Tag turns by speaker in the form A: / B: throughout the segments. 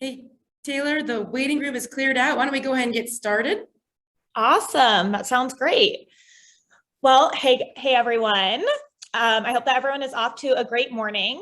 A: Hey, Taylor, the waiting room is cleared out. Why don't we go ahead and get started?
B: Awesome. That sounds great. Well, hey everyone. I hope that everyone is off to a great morning.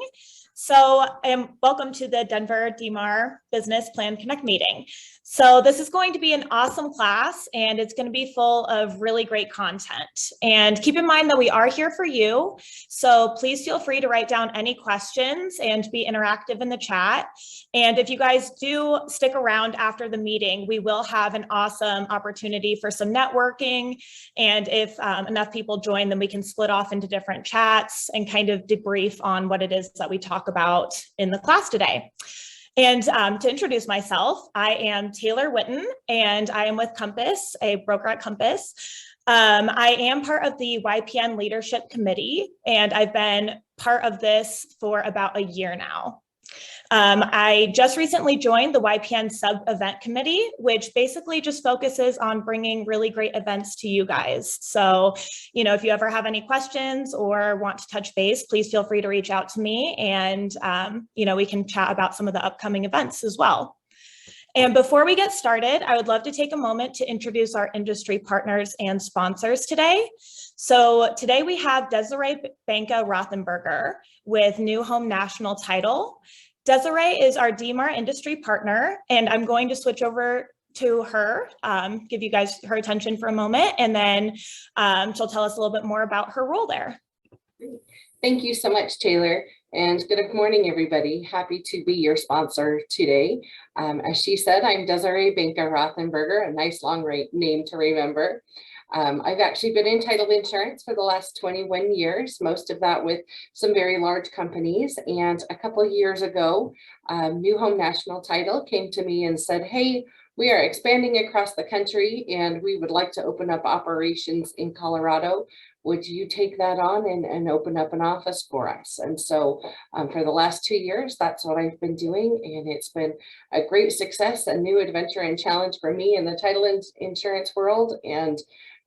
B: Welcome to the Denver DMAR Business Plan Connect meeting. So this is going to be an awesome class, and it's going to be full of really great content. And keep in mind that we are here for you. So please feel free to write down any questions and be interactive in the chat. And if you guys do stick around after the meeting, we will have an awesome opportunity for some networking. And if enough people join, then we can split off into different chats and kind of debrief on what it is that we talk about in the class today. And to introduce myself, I am Taylor Whitten, and I am with Compass, a broker at Compass. I am part of the YPN Leadership Committee, and I've been part of this for about a year now. I just recently joined the YPN sub-event committee, which basically just focuses on bringing really great events to you guys. So, if you ever have any questions or want to touch base, please feel free to reach out to me, and, we can chat about some of the upcoming events as well. And before we get started, I would love to take a moment to introduce our industry partners and sponsors today. So today we have Desiree Banka Rothenberger with New Home National Title. Desiree is our DMAR industry partner, and I'm going to switch over to her, give you guys her attention for a moment, and then she'll tell us a little bit more about her role there.
C: Thank you so much, Taylor, and good morning, everybody. Happy to be your sponsor today. As she said, I'm Desiree Banka Rothenberger, a nice long name to remember. I've actually been in title insurance for the last 21 years, most of that with some very large companies. And a couple of years ago, New Home National Title came to me and said, hey, we are expanding across the country and we would like to open up operations in Colorado. Would you take that on and open up an office for us? And so for the last 2 years, that's what I've been doing. And it's been a great success, a new adventure and challenge for me in the title insurance world. And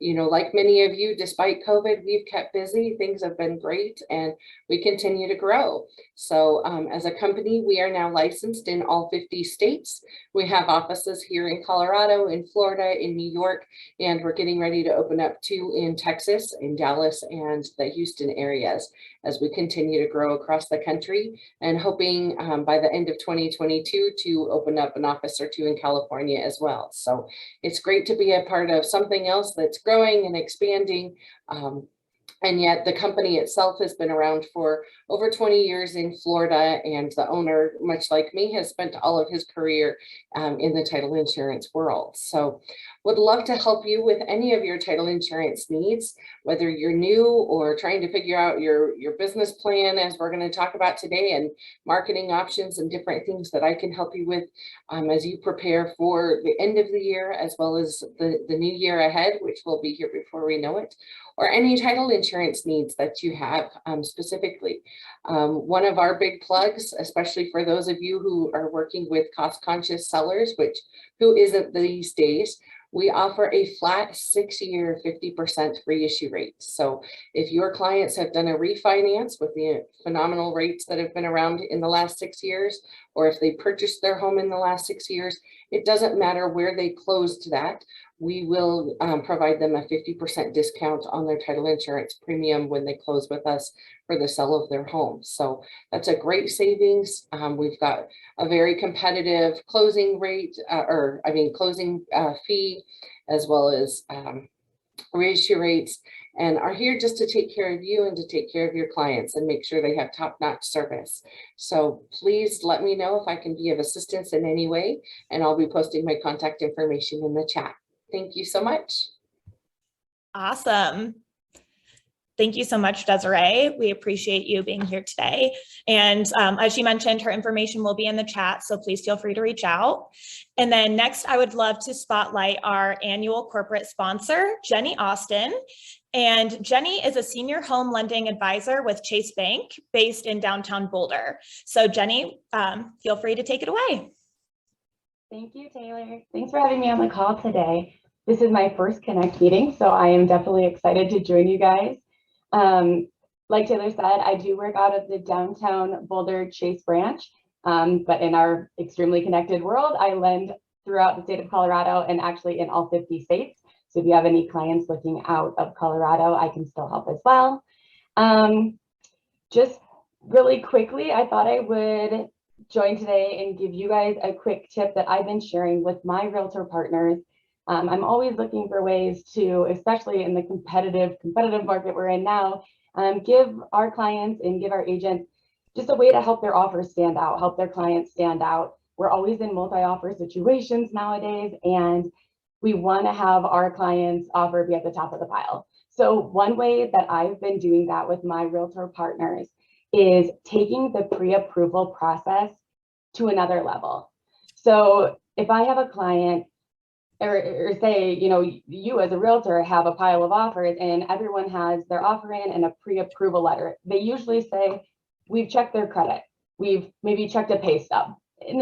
C: like many of you, despite COVID, we've kept busy. Things have been great and we continue to grow. So as a company, we are now licensed in all 50 states. We have offices here in Colorado, in Florida, in New York, and we're getting ready to open up 2 in Texas, in Dallas, and the Houston areas as we continue to grow across the country, and hoping by the end of 2022 to open up an office or 2 in California as well. So it's great to be a part of something else that's growing and expanding. And yet the company itself has been around for over 20 years in Florida, and the owner, much like me, has spent all of his career in the title insurance world. So would love to help you with any of your title insurance needs, whether you're new or trying to figure out your business plan, as we're going to talk about today, and marketing options and different things that I can help you with as you prepare for the end of the year, as well as the new year ahead, which will be here before we know it, or any title insurance needs that you have specifically. One of our big plugs, especially for those of you who are working with cost-conscious sellers, which who isn't these days, we offer a flat 6-year 50% reissue rate. So if your clients have done a refinance with the phenomenal rates that have been around in the last 6 years, or if they purchased their home in the last 6 years, it doesn't matter where they closed that. We will provide them a 50% discount on their title insurance premium when they close with us for the sale of their home. So that's a great savings. We've got a very competitive closing rate, closing fee, as well as reissue rates, and are here just to take care of you and to take care of your clients and make sure they have top-notch service. So please let me know if I can be of assistance in any way, and I'll be posting my contact information in the chat. Thank you so much.
B: Awesome. Thank you so much, Desiree. We appreciate you being here today. And as she mentioned, her information will be in the chat, so please feel free to reach out. And then next, I would love to spotlight our annual corporate sponsor, Jenny Austin. And Jenny is a senior home lending advisor with Chase Bank based in downtown Boulder. So Jenny, feel free to take it away.
D: Thank you, Taylor. Thanks for having me on the call today. This is my first Connect meeting, so I am definitely excited to join you guys. Like Taylor said, I do work out of the downtown Boulder Chase branch, But in our extremely connected world, I lend throughout the state of Colorado and actually in all 50 states. So if you have any clients looking out of Colorado, I can still help as well. Just really quickly, I thought I would join today and give you guys a quick tip that I've been sharing with my realtor partners. I'm always looking for ways to, especially in the competitive market we're in now, give our clients and give our agents just a way to help their offers stand out, help their clients stand out. We're always in multi-offer situations nowadays, and we want to have our clients' offer be at the top of the pile. So one way that I've been doing that with my realtor partners is taking the pre-approval process to another level. So if I have a client, or say, you as a realtor have a pile of offers and everyone has their offer in and a pre-approval letter, they usually say, we've checked their credit, we've maybe checked a pay stub, and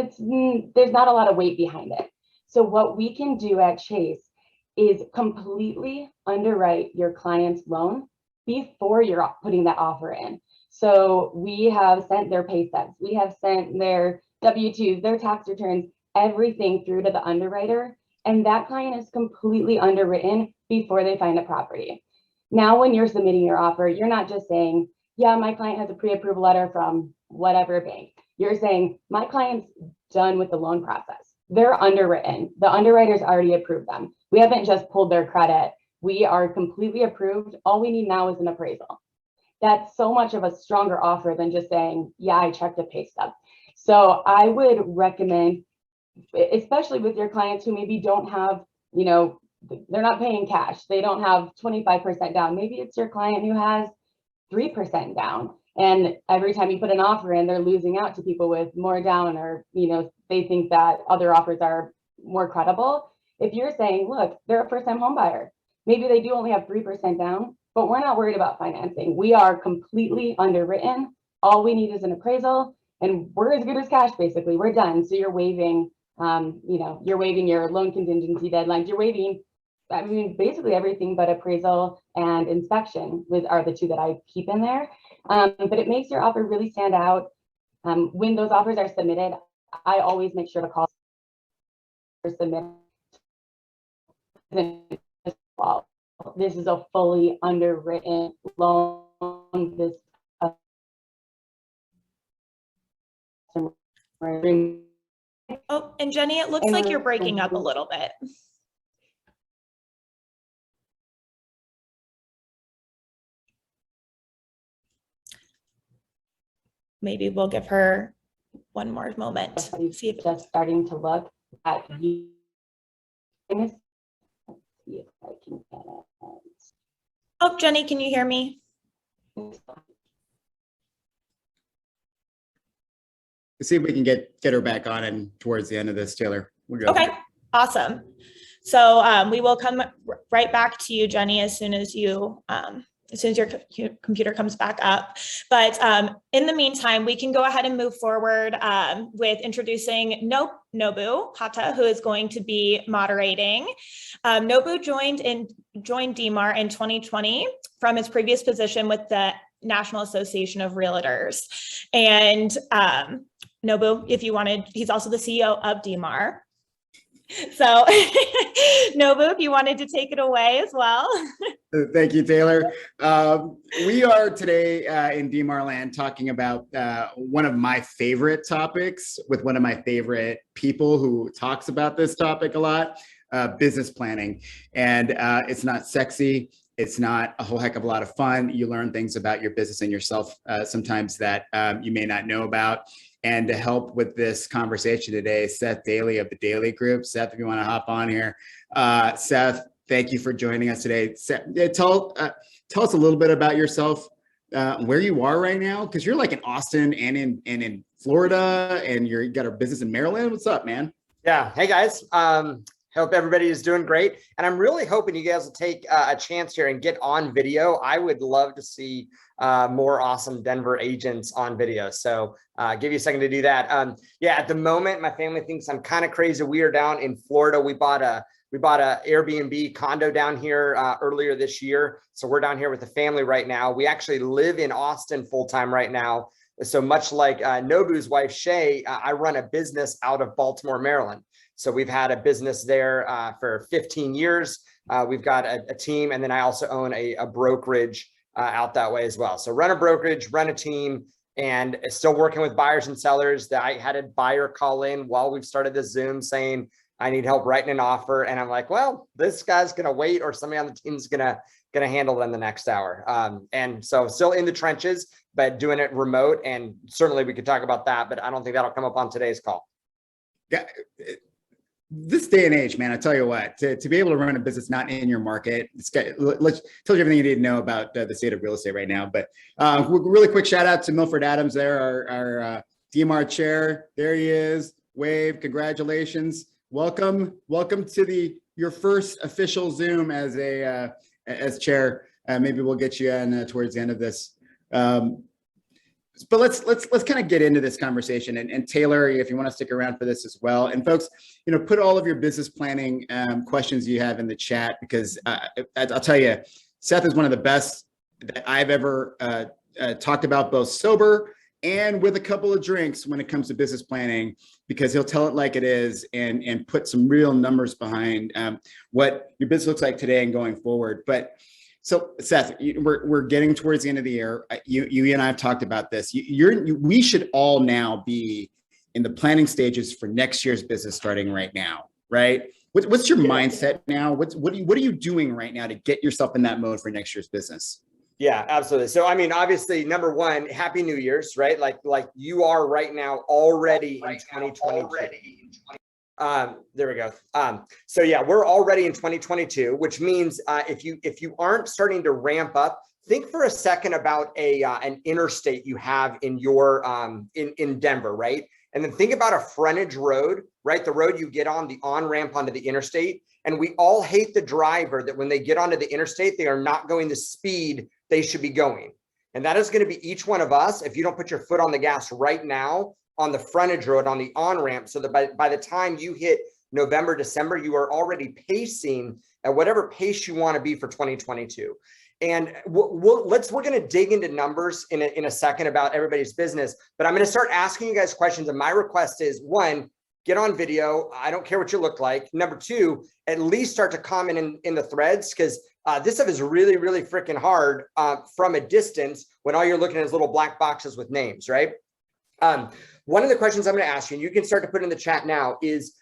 D: there's not a lot of weight behind it. So what we can do at Chase is completely underwrite your client's loan before you're putting that offer in. So we have sent their pay stubs, we have sent their W-2s, their tax returns, everything through to the underwriter, and that client is completely underwritten before they find a property. Now, when you're submitting your offer, you're not just saying, yeah, my client has a pre-approval letter from whatever bank. You're saying, my client's done with the loan process. They're underwritten. The underwriters already approved them. We haven't just pulled their credit. We are completely approved. All we need now is an appraisal. That's so much of a stronger offer than just saying, yeah, I checked a pay stub. So I would recommend, especially with your clients who maybe don't have, they're not paying cash. They don't have 25% down. Maybe it's your client who has 3% down. And every time you put an offer in, they're losing out to people with more down, or, they think that other offers are more credible. If you're saying, look, they're a first-time home buyer, maybe they do only have 3% down, but we're not worried about financing. We are completely underwritten. All we need is an appraisal, and we're as good as cash, basically. We're done. So you're waiving, you're waiving your loan contingency deadlines. You're waiving, basically everything but appraisal and inspection are the two that I keep in there. But it makes your offer really stand out. When those offers are submitted, I always make sure to call or submit. This is a fully underwritten loan.
B: Oh, and Jenny, it looks like you're breaking up a little bit. Maybe we'll give her one more moment. See if
D: just starting to look at you. Let's see if I can get it.
B: Oh, Jenny, can you hear me?
E: Let's see if we can get her back on and towards the end of this, Taylor. We'll go.
B: Okay, awesome. So we will come right back to you, Jenny, as soon as your computer comes back up. But in the meantime, we can go ahead and move forward with introducing Nobu Hata, who is going to be moderating. Nobu joined DMAR in 2020 from his previous position with the National Association of Realtors. And Nobu, if you wanted, he's also the CEO of DMAR. So Nobu, if you wanted to take it away as well.
E: Thank you, Taylor. We are today in DMAR land talking about one of my favorite topics with one of my favorite people who talks about this topic a lot, business planning. And it's not sexy. It's not a whole heck of a lot of fun. You learn things about your business and yourself sometimes that you may not know about. And to help with this conversation today, Seth Dailey of the Dailey Group. Seth, if you want to hop on here. Seth, thank you for joining us today. Seth, tell us a little bit about yourself, where you are right now, because you're like in Austin and in Florida, and you got a business in Maryland. What's up, man?
F: Yeah. Hey, guys. Hope everybody is doing great. And I'm really hoping you guys will take a chance here and get on video. I would love to see more awesome Denver agents on video. So give you a second to do that. Yeah, at the moment, my family thinks I'm kind of crazy. We are down in Florida. We bought a Airbnb condo down here earlier this year. So we're down here with the family right now. We actually live in Austin full time right now. So much like Nobu's wife, Shay, I run a business out of Baltimore, Maryland. So we've had a business there for 15 years. We've got a team, and then I also own a brokerage out that way as well. So run a brokerage, run a team, and still working with buyers and sellers. That I had a buyer call in while we've started this Zoom saying, I need help writing an offer. And I'm like, well, this guy's going to wait, or somebody on the team's going to handle them the next hour. And so still in the trenches, but doing it remote. And certainly we could talk about that, but I don't think that'll come up on today's call.
E: Yeah. This day and age, man, I tell you what, to be able to run a business not in your market, let's tell you everything you need to know about the state of real estate right now. But really quick shout out to Milford Adams there, our DMAR chair. There he is. Wave, congratulations. Welcome to your first official Zoom as chair. Maybe we'll get you in towards the end of this. But let's kind of get into this conversation, and Taylor, if you want to stick around for this as well. And folks, put all of your business planning questions you have in the chat, because I'll tell you, Seth is one of the best that I've ever talked about, both sober and with a couple of drinks when it comes to business planning, because he'll tell it like it is and put some real numbers behind what your business looks like today and going forward. But so Seth, we're getting towards the end of the year. You and I have talked about this. We should all now be in the planning stages for next year's business starting right now, right? What's your mindset now? What are you doing right now to get yourself in that mode for next year's business?
F: Yeah, absolutely. So, I mean, obviously, number one, Happy New Year's, right? Like you are right now already in 2022. There we go. So yeah, we're already in 2022, which means if you aren't starting to ramp up, think for a second about an interstate you have in your in Denver, right? And then think about a frontage road, right? The road you get on, the on-ramp onto the interstate. And we all hate the driver that when they get onto the interstate, they are not going the speed they should be going. And that is going to be each one of us if you don't put your foot on the gas right now on the frontage road, on the on-ramp, so that by the time you hit November, December, you are already pacing at whatever pace you want to be for 2022. And we're going to dig into numbers in a second about everybody's business, but I'm going to start asking you guys questions. And my request is, one, get on video. I don't care what you look like. Number two, at least start to comment in the threads, because this stuff is really, really freaking hard from a distance when all you're looking at is little black boxes with names, right? One of the questions I'm going to ask you, and you can start to put in the chat now, is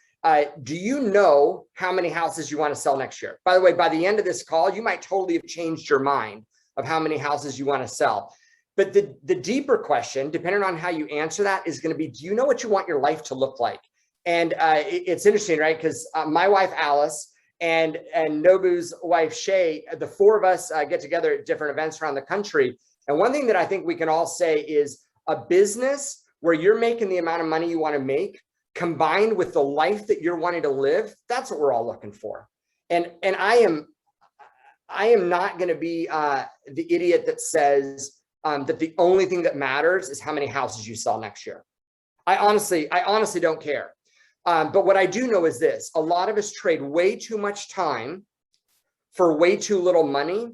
F: do you know how many houses you want to sell next year? By the way, by the end of this call, you might totally have changed your mind of how many houses you want to sell. But the deeper question, depending on how you answer that, is going to be, do you know what you want your life to look like? And it's interesting, right? Because my wife, Alice, and Nobu's wife, Shay, the four of us get together at different events around the country. And one thing that I think we can all say is a business where you're making the amount of money you want to make, combined with the life that you're wanting to live, that's what we're all looking for. And I am not going to be the idiot that says that the only thing that matters is how many houses you sell next year. I honestly don't care. But what I do know is this: a lot of us trade way too much time for way too little money.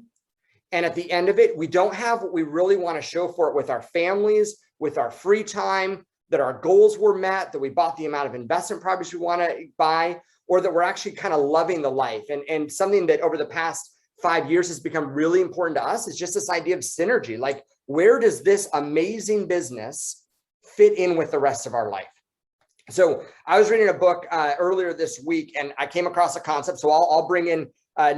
F: And at the end of it, we don't have what we really want to show for it with our families, with our free time, that our goals were met, that we bought the amount of investment properties we want to buy, or that we're actually kind of loving the life. And something that over the past 5 years has become really important to us is just this idea of synergy. Like, where does this amazing business fit in with the rest of our life? So I was reading a book earlier this week, and I came across a concept. So I'll bring in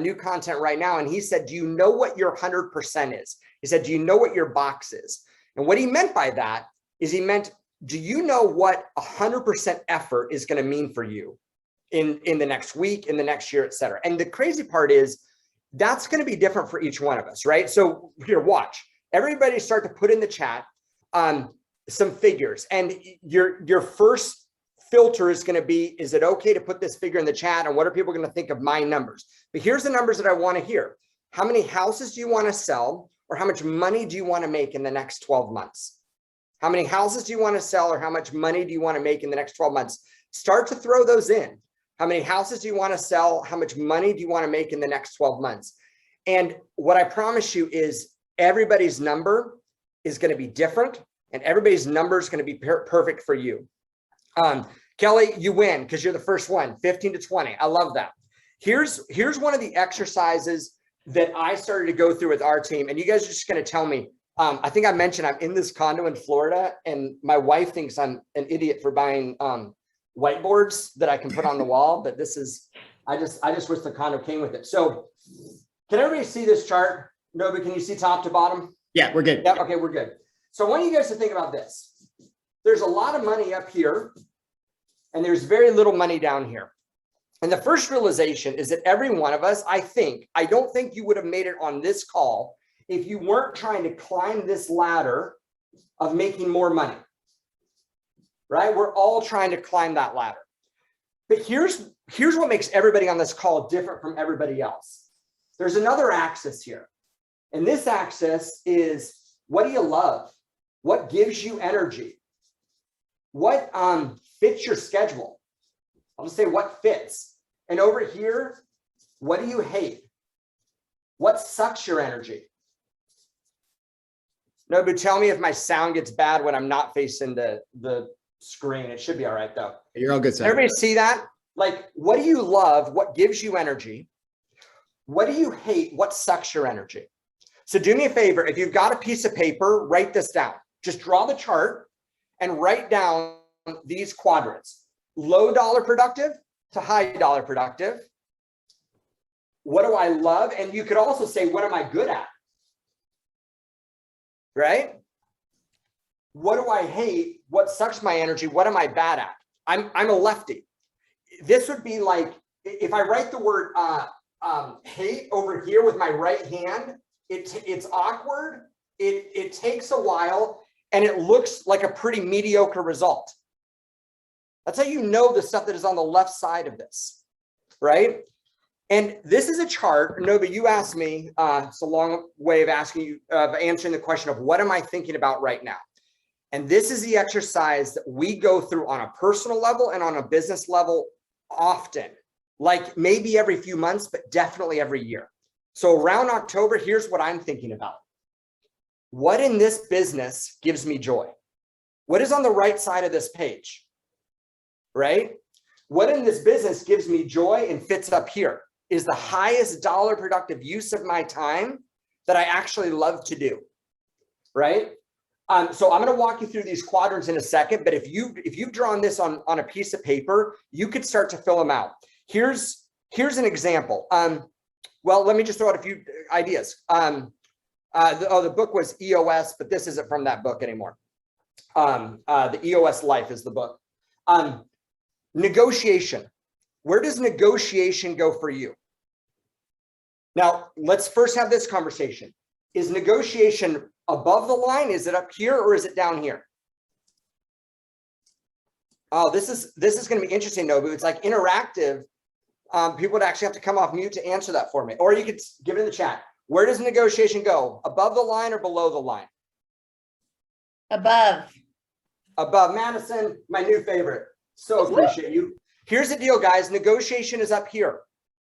F: new content right now. And he said, do you know what your 100% is? He said, do you know what your box is? And what he meant by that is he meant, do you know what 100% effort is going to mean for you in the next week, in the next year, et cetera? And the crazy part is that's going to be different for each one of us, right? So here, watch. Everybody start to put in the chat some figures. And your first filter is going to be, is it okay to put this figure in the chat? And what are people going to think of my numbers? But here's the numbers that I want to hear. How many houses do you want to sell? Or how much money do you want to make in the next 12 months? How many houses do you want to sell, or how much money do you want to make in the next 12 months? Start to throw those in. How many houses do you want to sell? How much money do you want to make in the next 12 months? And what I promise you is everybody's number is going to be different, and everybody's number is going to be perfect for you. Kelly, you win because you're the first one, 15 to 20. I love that. Here's one of the exercises that I started to go through with our team, and you guys are just going to tell me. I think I mentioned I'm in this condo in Florida, and my wife thinks I'm an idiot for buying whiteboards that I can put on the wall. But this is, I just wish the condo came with it. So, can everybody see this chart? Nobu, can you see top to bottom?
E: Yeah, we're good.
F: Yeah, okay, we're good. So I want you guys to think about this. There's a lot of money up here, and there's very little money down here. And the first realization is that every one of us, I don't think you would have made it on this call if you weren't trying to climb this ladder of making more money, right? We're all trying to climb that ladder. But here's what makes everybody on this call different from everybody else. There's another axis here. And this axis is, what do you love? What gives you energy? What fits your schedule? I'll just say what fits. And over here, what do you hate? What sucks your energy? Nobu, tell me if my sound gets bad when I'm not facing the screen. It should be all right though.
E: You're all good, sir.
F: Everybody see that? Like, what do you love? What gives you energy? What do you hate? What sucks your energy? So do me a favor. If you've got a piece of paper, write this down. Just draw the chart and write down these quadrants. Low dollar productive to high dollar productive. What do I love? And you could also say, what am I good at? Right? What do I hate? What sucks my energy? What am I bad at? I'm a lefty. This would be like, if I write the word hate over here with my right hand, it's awkward. It takes a while, and it looks like a pretty mediocre result. That's how you know the stuff that is on the left side of this, right? And this is a chart. Nobu, you asked me, it's a long way of asking you, answering the question of what am I thinking about right now? And this is the exercise that we go through on a personal level and on a business level often, like maybe every few months, but definitely every year. So around October, here's what I'm thinking about. What in this business gives me joy? What is on the right side of this page, right? What in this business gives me joy and fits up here is the highest dollar productive use of my time that I actually love to do, right? So I'm going to walk you through these quadrants in a second, but if you've drawn this on a piece of paper, you could start to fill them out. Here's an example. Well, let me just throw out a few ideas. The book was EOS, but this isn't from that book anymore. The EOS Life is the book. Negotiation. Where does negotiation go for you? Now, let's first have this conversation. Is negotiation above the line? Is it up here or is it down here? Oh, this is going to be interesting, Nobu. It's like interactive. People would actually have to come off mute to answer that for me. Or you could give it in the chat. Where does negotiation go? Above the line or below the line?
G: Above.
F: Above. Madison, my new favorite. So appreciate you. Here's the deal, guys. Negotiation is up here.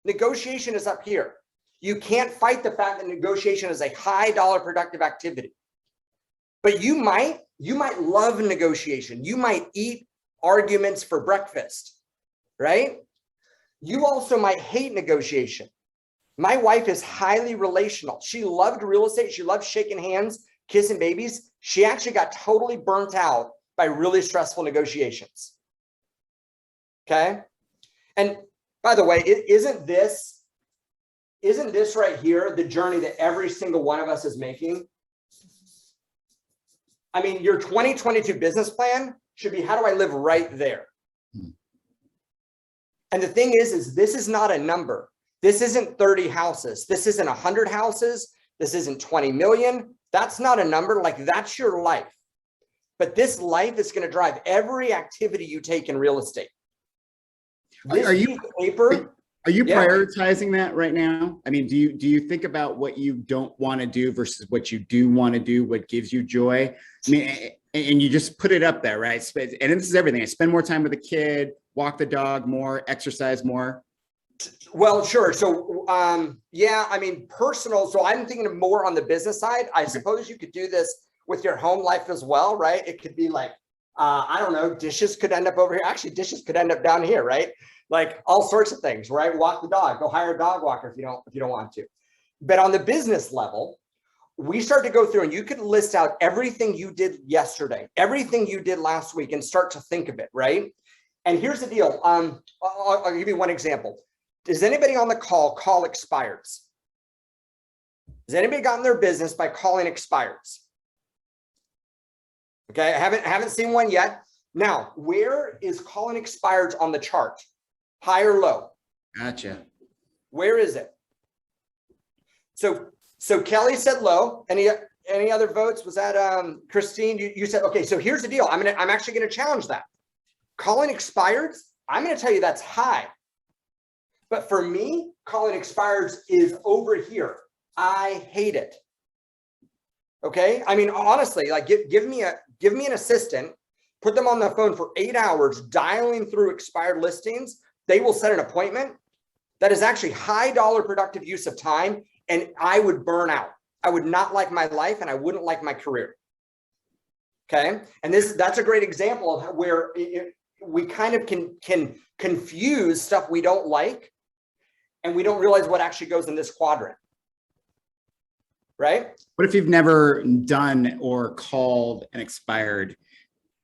F: Negotiation is up here. You can't fight the fact that negotiation is a high dollar productive activity. But you might love negotiation. You might eat arguments for breakfast, right? You also might hate negotiation. My wife is highly relational. She loved real estate. She loved shaking hands, kissing babies. She actually got totally burnt out by really stressful negotiations. Okay. And by the way, isn't this right here the journey that every single one of us is making? I mean, your 2022 business plan should be, how do I live right there? And the thing is this is not a number. This isn't 30 houses. This isn't 100 houses. This isn't 20 million. That's not a number. Like, that's your life. But this life is going to drive every activity you take in real estate.
E: Are you
F: Yeah.
E: prioritizing that right now? I mean, do you think about what you don't want to do versus what you do want to do, what gives you joy? I mean, and you just put it up there, right? And this is everything. I spend more time with the kid, walk the dog more, exercise more.
F: Well, sure. So, yeah, I mean, personal. So I'm thinking of more on the business side. I suppose you could do this with your home life as well, right? It could be like, I don't know, dishes could end up over here. Actually, dishes could end up down here, right? Like all sorts of things, right? Walk the dog, go hire a dog walker if you don't want to. But on the business level, we start to go through and you could list out everything you did yesterday, everything you did last week, and start to think of it, right? And here's the deal. I'll give you one example. Does anybody on the call expireds? Has anybody gotten their business by calling expireds? Okay, I haven't seen one yet. Now, where is calling expireds on the chart? High or low?
E: Gotcha.
F: Where is it? So Kelly said low. Any other votes? Was that Christine? You said okay. So here's the deal. I'm actually gonna challenge that. Calling expireds, I'm gonna tell you that's high. But for me, calling expireds is over here. I hate it. Okay. I mean, honestly, like give me an assistant, put them on the phone for 8 hours, dialing through expired listings. They will set an appointment. That is actually high dollar productive use of time. And I would burn out. I would not like my life and I wouldn't like my career. Okay. And that's a great example of where we kind of can confuse stuff we don't like and we don't realize what actually goes in this quadrant. Right?
E: What if you've never done or called an expired?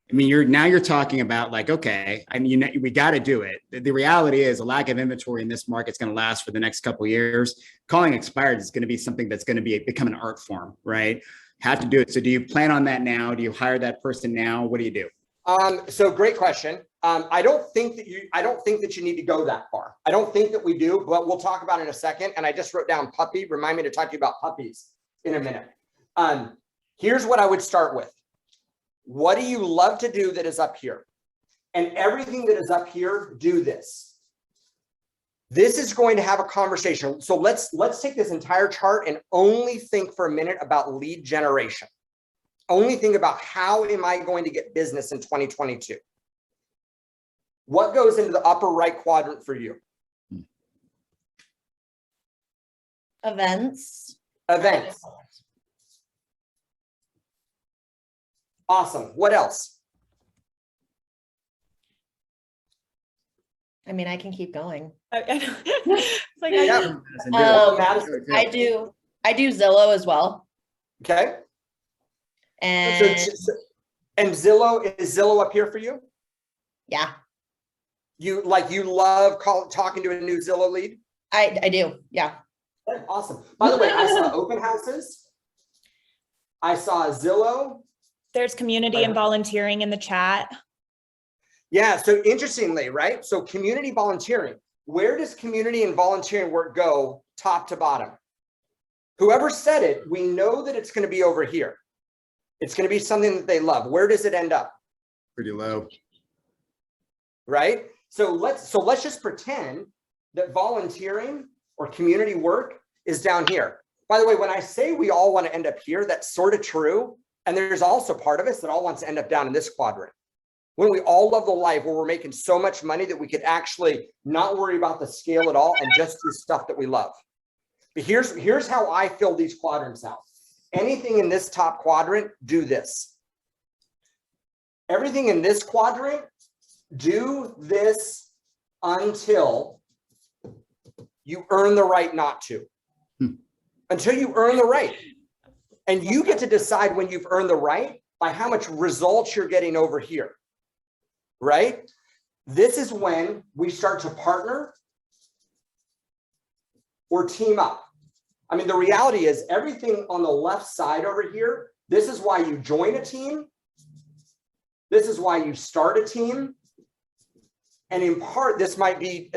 E: I mean, you're talking about like, okay, I mean, we got to do it. The reality is a lack of inventory in this market is going to last for the next couple of years. Calling expired is going to be something that's going to become an art form, right? Have to do it. So do you plan on that now? Do you hire that person now? What do you do?
F: So great question. I don't think that you need to go that far. I don't think that we do, but we'll talk about it in a second. And I just wrote down puppy. Remind me to talk to you about puppies in a minute. Here's what I would start with. What do you love to do that is up here? And everything that is up here, do this. This is going to have a conversation. So let's take this entire chart and only think for a minute about lead generation. Only think about how am I going to get business in 2022? What goes into the upper right quadrant for you?
G: Events.
F: Events. Awesome. What else?
G: I mean, I can keep going.
B: It's like,
F: Yeah.
G: I do Zillow as well.
F: Okay.
G: And
F: And Zillow, is Zillow up here for you?
G: yeah,
F: You love talking to a new Zillow lead?
G: I do. Yeah.
F: Awesome. By the way, I saw open houses. I saw Zillow.
B: there's community and volunteering in the chat.
F: Yeah. So interestingly, right? So community volunteering, where does community and volunteering work go top to bottom? Whoever said it, we know that it's going to be over here. It's going to be something that they love. Where does it end up?
E: Pretty low.
F: Right? So let's just pretend that volunteering or community work is down here. By the way, when I say we all want to end up here, that's sort of true. And there's also part of us that all wants to end up down in this quadrant. When we all love the life where we're making so much money that we could actually not worry about the scale at all and just do stuff that we love. But here's how I fill these quadrants out. Anything in this top quadrant, do this. Everything in this quadrant, do this until you earn the right not to. Until you earn the right. And you get to decide when you've earned the right by how much results you're getting over here. Right? This is when we start to partner or team up. I mean, the reality is everything on the left side over here, this is why you join a team. This is why you start a team. And in part, this might be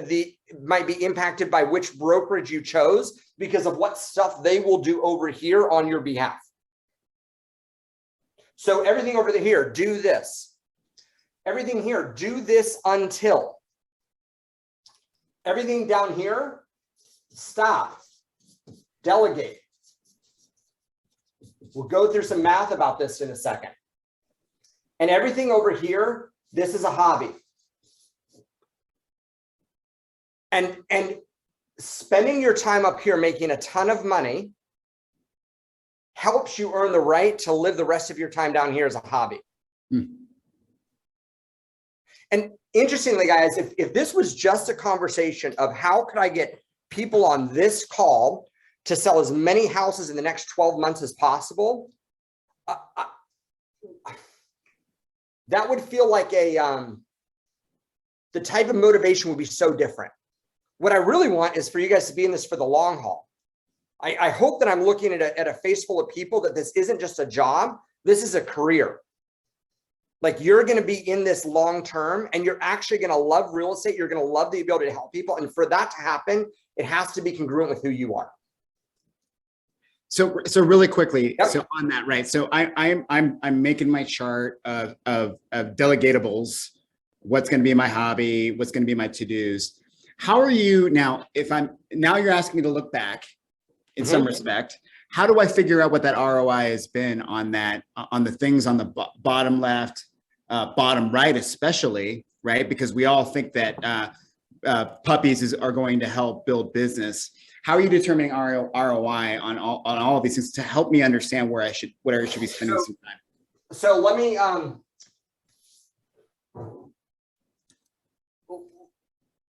F: impacted by which brokerage you chose because of what stuff they will do over here on your behalf. So everything over here, do this. Everything here, do this until. Everything down here, stop, delegate. We'll go through some math about this in a second. And everything over here, this is a hobby. And spending your time up here making a ton of money helps you earn the right to live the rest of your time down here as a hobby. And interestingly, guys, if this was just a conversation of how could I get people on this call to sell as many houses in the next 12 months as possible, that would feel like the type of motivation would be so different. What I really want is for you guys to be in this for the long haul. I hope that I'm looking at a face full of people that this isn't just a job, this is a career. Like you're going to be in this long term and you're actually going to love real estate. You're going to love the ability to help people. And for that to happen, it has to be congruent with who you are.
E: So really quickly,
F: Yep.
E: So on that, right? So I'm making my chart of delegatables, what's going to be my hobby, what's going to be my to-dos. How are you now? Now you're asking me to look back in some respect. How do I figure out what that ROI has been on that, on the things on the bottom left, bottom right, especially, right? Because we all think that puppies are going to help build business. How are you determining ROI on all of these things to help me understand where I should be spending some time?
F: So let me,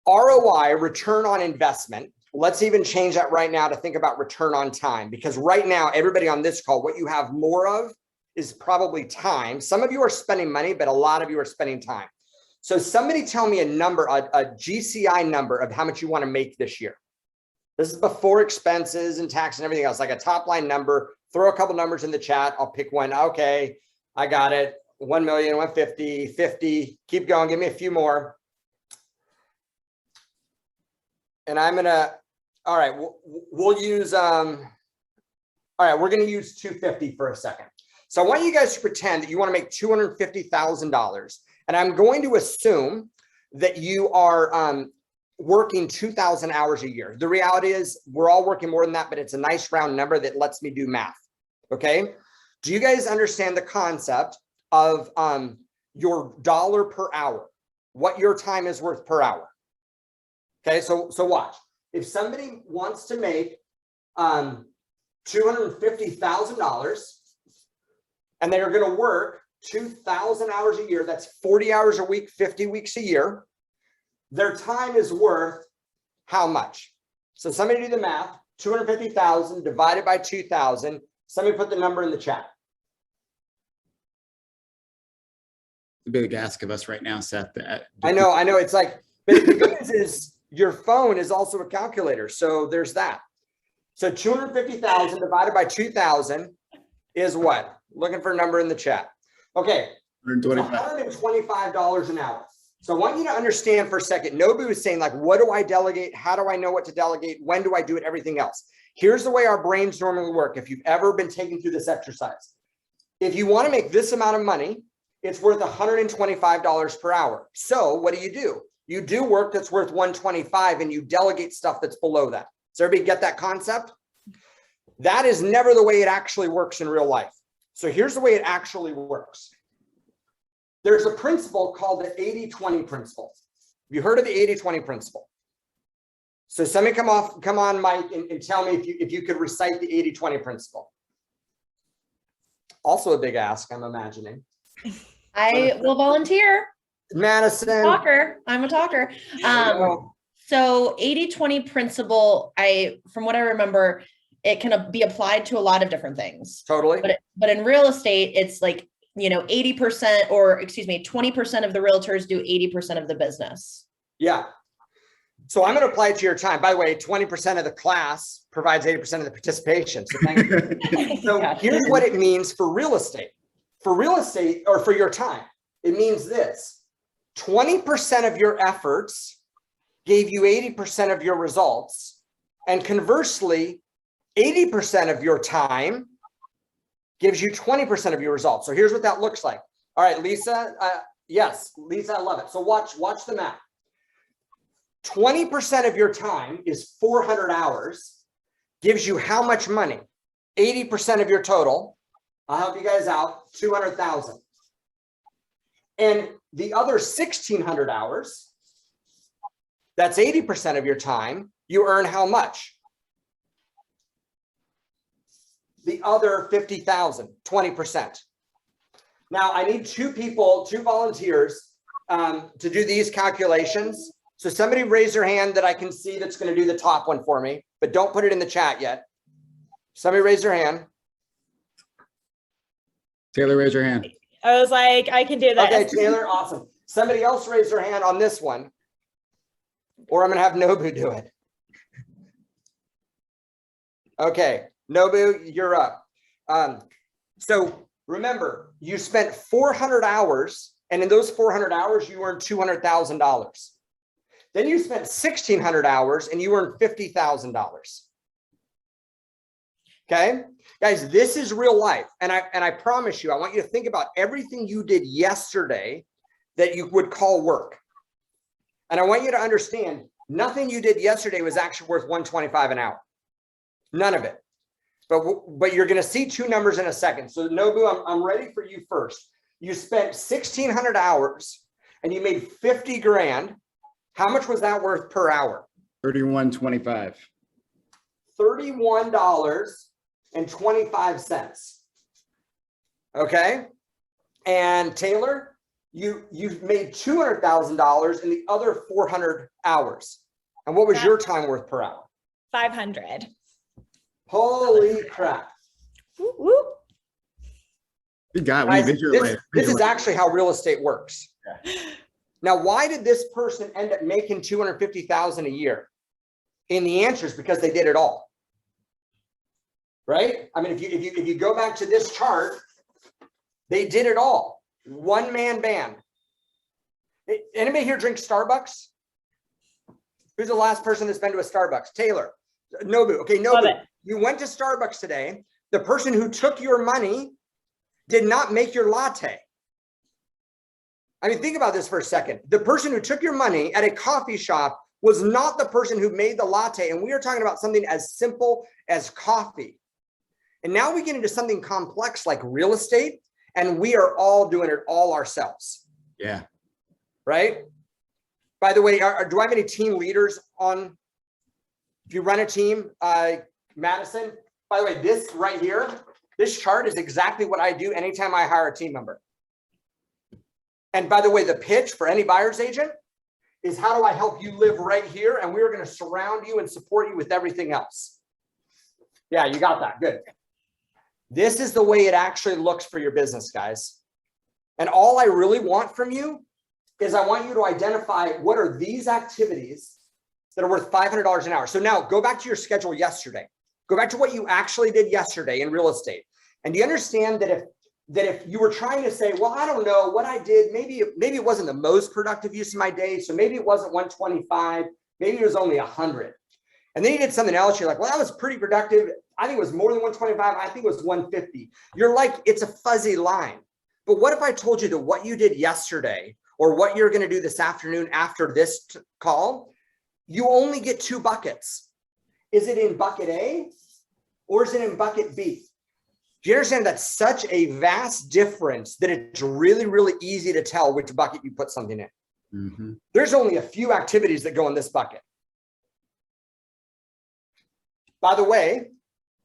F: ROI, return on investment. Let's even change that right now to think about return on time, because right now, everybody on this call, what you have more of is probably time. Some of you are spending money, but a lot of you are spending time. So somebody tell me a number, a GCI number of how much you want to make this year. This is before expenses and tax and everything else, like a top line number. Throw a couple numbers in the chat. I'll pick one. Okay, I got it. 1 million, 150, 50. Keep going. Give me a few more. And I'm going to, all right, we'll use, all right, we're going to use 250 for a second. So I want you guys to pretend that you want to make $250,000. And I'm going to assume that you are working 2,000 hours a year. The reality is we're all working more than that, but it's a nice round number that lets me do math. Okay. Do you guys understand the concept of your dollar per hour, what your time is worth per hour? Okay. So watch. If somebody wants to make $250,000 and they're going to work 2,000 hours a year, that's 40 hours a week, 50 weeks a year, their time is worth how much? So somebody do the math, 250,000 divided by 2,000. Somebody put the number in the chat.
E: The big ask of us right now, Seth.
F: I know. It's like, but the good news is your phone is also a calculator. So there's that. So 250,000 divided by 2,000 is what? Looking for a number in the chat. Okay. $125 an hour. So I want you to understand for a second, Nobu is saying like, what do I delegate? How do I know what to delegate? When do I do it? Everything else. Here's the way our brains normally work. If you've ever been taken through this exercise, if you want to make this amount of money, it's worth $125 per hour. So what do? You do work that's worth $125 and you delegate stuff that's below that. Does everybody get that concept? That is never the way it actually works in real life. So here's the way it actually works. There's a principle called the 80-20 principle. Have you heard of the 80-20 principle? So somebody come on, Mike, and tell me if you could recite the 80-20 principle. Also a big ask, I'm imagining.
G: I will volunteer.
F: Madison.
G: I'm a talker. So 80-20 principle, from what I remember, it can be applied to a lot of different things.
F: Totally.
G: But in real estate, it's like, 80% or 20% of the realtors do 80% of the business.
F: Yeah. So I'm going to apply it to your time. By the way, 20% of the class provides 80% of the participation. So thank you. So here's what it means for real estate. For real estate or for your time, it means this. 20% of your efforts gave you 80% of your results. And conversely, 80% of your time gives you 20% of your results. So here's what that looks like. All right, Lisa. Yes, Lisa, I love it. So watch the math. 20% of your time is 400 hours, gives you how much money? 80% of your total. I'll help you guys out, 200,000. And the other 1,600 hours, that's 80% of your time, you earn how much? the other 50,000, 20%. Now I need two volunteers to do these calculations. So somebody raise their hand that I can see that's going to do the top one for me, but don't put it in the chat yet. Somebody raise their hand.
E: Taylor, raise your hand.
B: I was like, I can do this.
F: Okay, Taylor, awesome. Somebody else raise their hand on this one, or I'm going to have Nobu do it. Okay, Nobu, you're up. So remember, you spent 400 hours, and in those 400 hours, you earned $200,000. Then you spent 1,600 hours, and you earned $50,000. Okay, guys, this is real life, and I promise you, I want you to think about everything you did yesterday that you would call work, and I want you to understand nothing you did yesterday was actually worth $125 an hour. None of it. But you're going to see two numbers in a second. So Nobu, I'm ready for you first. You spent 1,600 hours and you made 50 grand. How much was that worth per hour?
E: $31.25.
F: $31.25. Okay. And Taylor, you've made $200,000 in the other 400 hours. And what was your time worth per hour?
B: 500.
F: Holy crap.
B: Whoop, whoop.
E: Good God,
F: Guys,
E: visualize.
F: this is actually how real estate works. Yeah. Now, why did this person end up making $250,000 a year? And the answer is because they did it all. Right? I mean, if you go back to this chart, they did it all. One man band. Anybody here drink Starbucks? Who's the last person that's been to a Starbucks? Taylor. Nobu. Okay, Nobu. You went to Starbucks today. The person who took your money did not make your latte. I mean, think about this for a second. The person who took your money at a coffee shop was not the person who made the latte. And we are talking about something as simple as coffee. And now we get into something complex like real estate, and we are all doing it all ourselves.
E: Yeah.
F: Right? By the way, do I have any team leaders on? If you run a team, Madison, by the way, this right here, this chart is exactly what I do anytime I hire a team member. And by the way, the pitch for any buyer's agent is how do I help you live right here? And we're going to surround you and support you with everything else. Yeah, you got that. Good. This is the way it actually looks for your business, guys. And all I really want from you is I want you to identify what are these activities that are worth $500 an hour. So now go back to your schedule yesterday. Go back to what you actually did yesterday in real estate. And do you understand that if you were trying to say, well, I don't know what I did, maybe it wasn't the most productive use of my day. So maybe it wasn't 125, maybe it was only 100. And then you did something else. You're like, well, that was pretty productive. I think it was more than 125. I think it was 150. You're like, it's a fuzzy line. But what if I told you that what you did yesterday or what you're going to do this afternoon after this call, you only get two buckets. Is it in bucket A or is it in bucket B? Do you understand that's such a vast difference that it's really, really easy to tell which bucket you put something in? Mm-hmm. There's only a few activities that go in this bucket. By the way,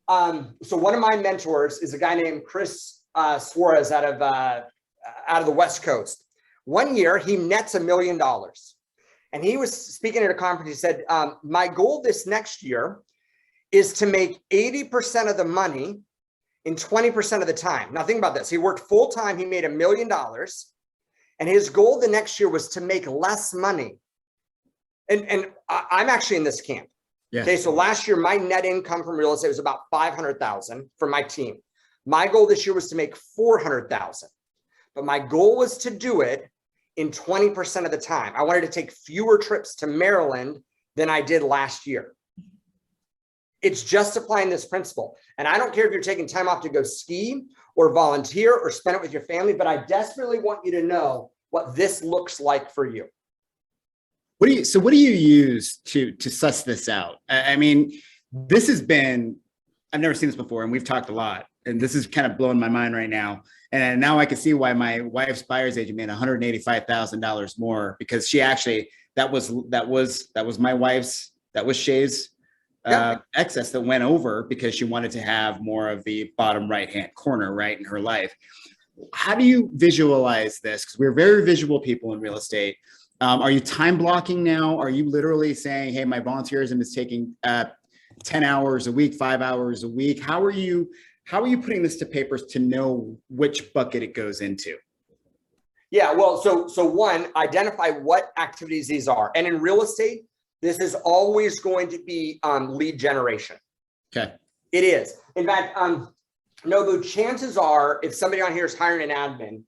F: so one of my mentors is a guy named Chris Suarez out of the West Coast. One year he nets $1 million. And he was speaking at a conference. He said, my goal this next year is to make 80% of the money in 20% of the time. Now think about this. He worked full time. He made $1 million. And his goal the next year was to make less money. And I'm actually in this camp. Yeah. Okay, so last year, my net income from real estate was about $500,000 for my team. My goal this year was to make $400,000. But my goal was to do it in 20% of the time. I wanted to take fewer trips to Maryland than I did last year. It's just applying this principle. And I don't care if you're taking time off to go ski or volunteer or spend it with your family, but I desperately want you to know what this looks like for you.
E: What do you use to suss this out? I mean, this has been, I've never seen this before, and we've talked a lot, and this is kind of blowing my mind right now. And now I can see why my wife's buyer's agent made $185,000 more, because she actually, that was my wife's, that was Shay's excess that went over because she wanted to have more of the bottom right-hand corner, right, in her life. How do you visualize this? Because we're very visual people in real estate. Are you time blocking now? Are you literally saying, hey, my volunteerism is taking 10 hours a week, 5 hours a week? How are you putting this to papers to know which bucket it goes into?
F: Yeah, well, so one, identify what activities these are. And in real estate, this is always going to be lead generation.
E: Okay.
F: It is. In fact, Nobu, chances are, if somebody on here is hiring an admin,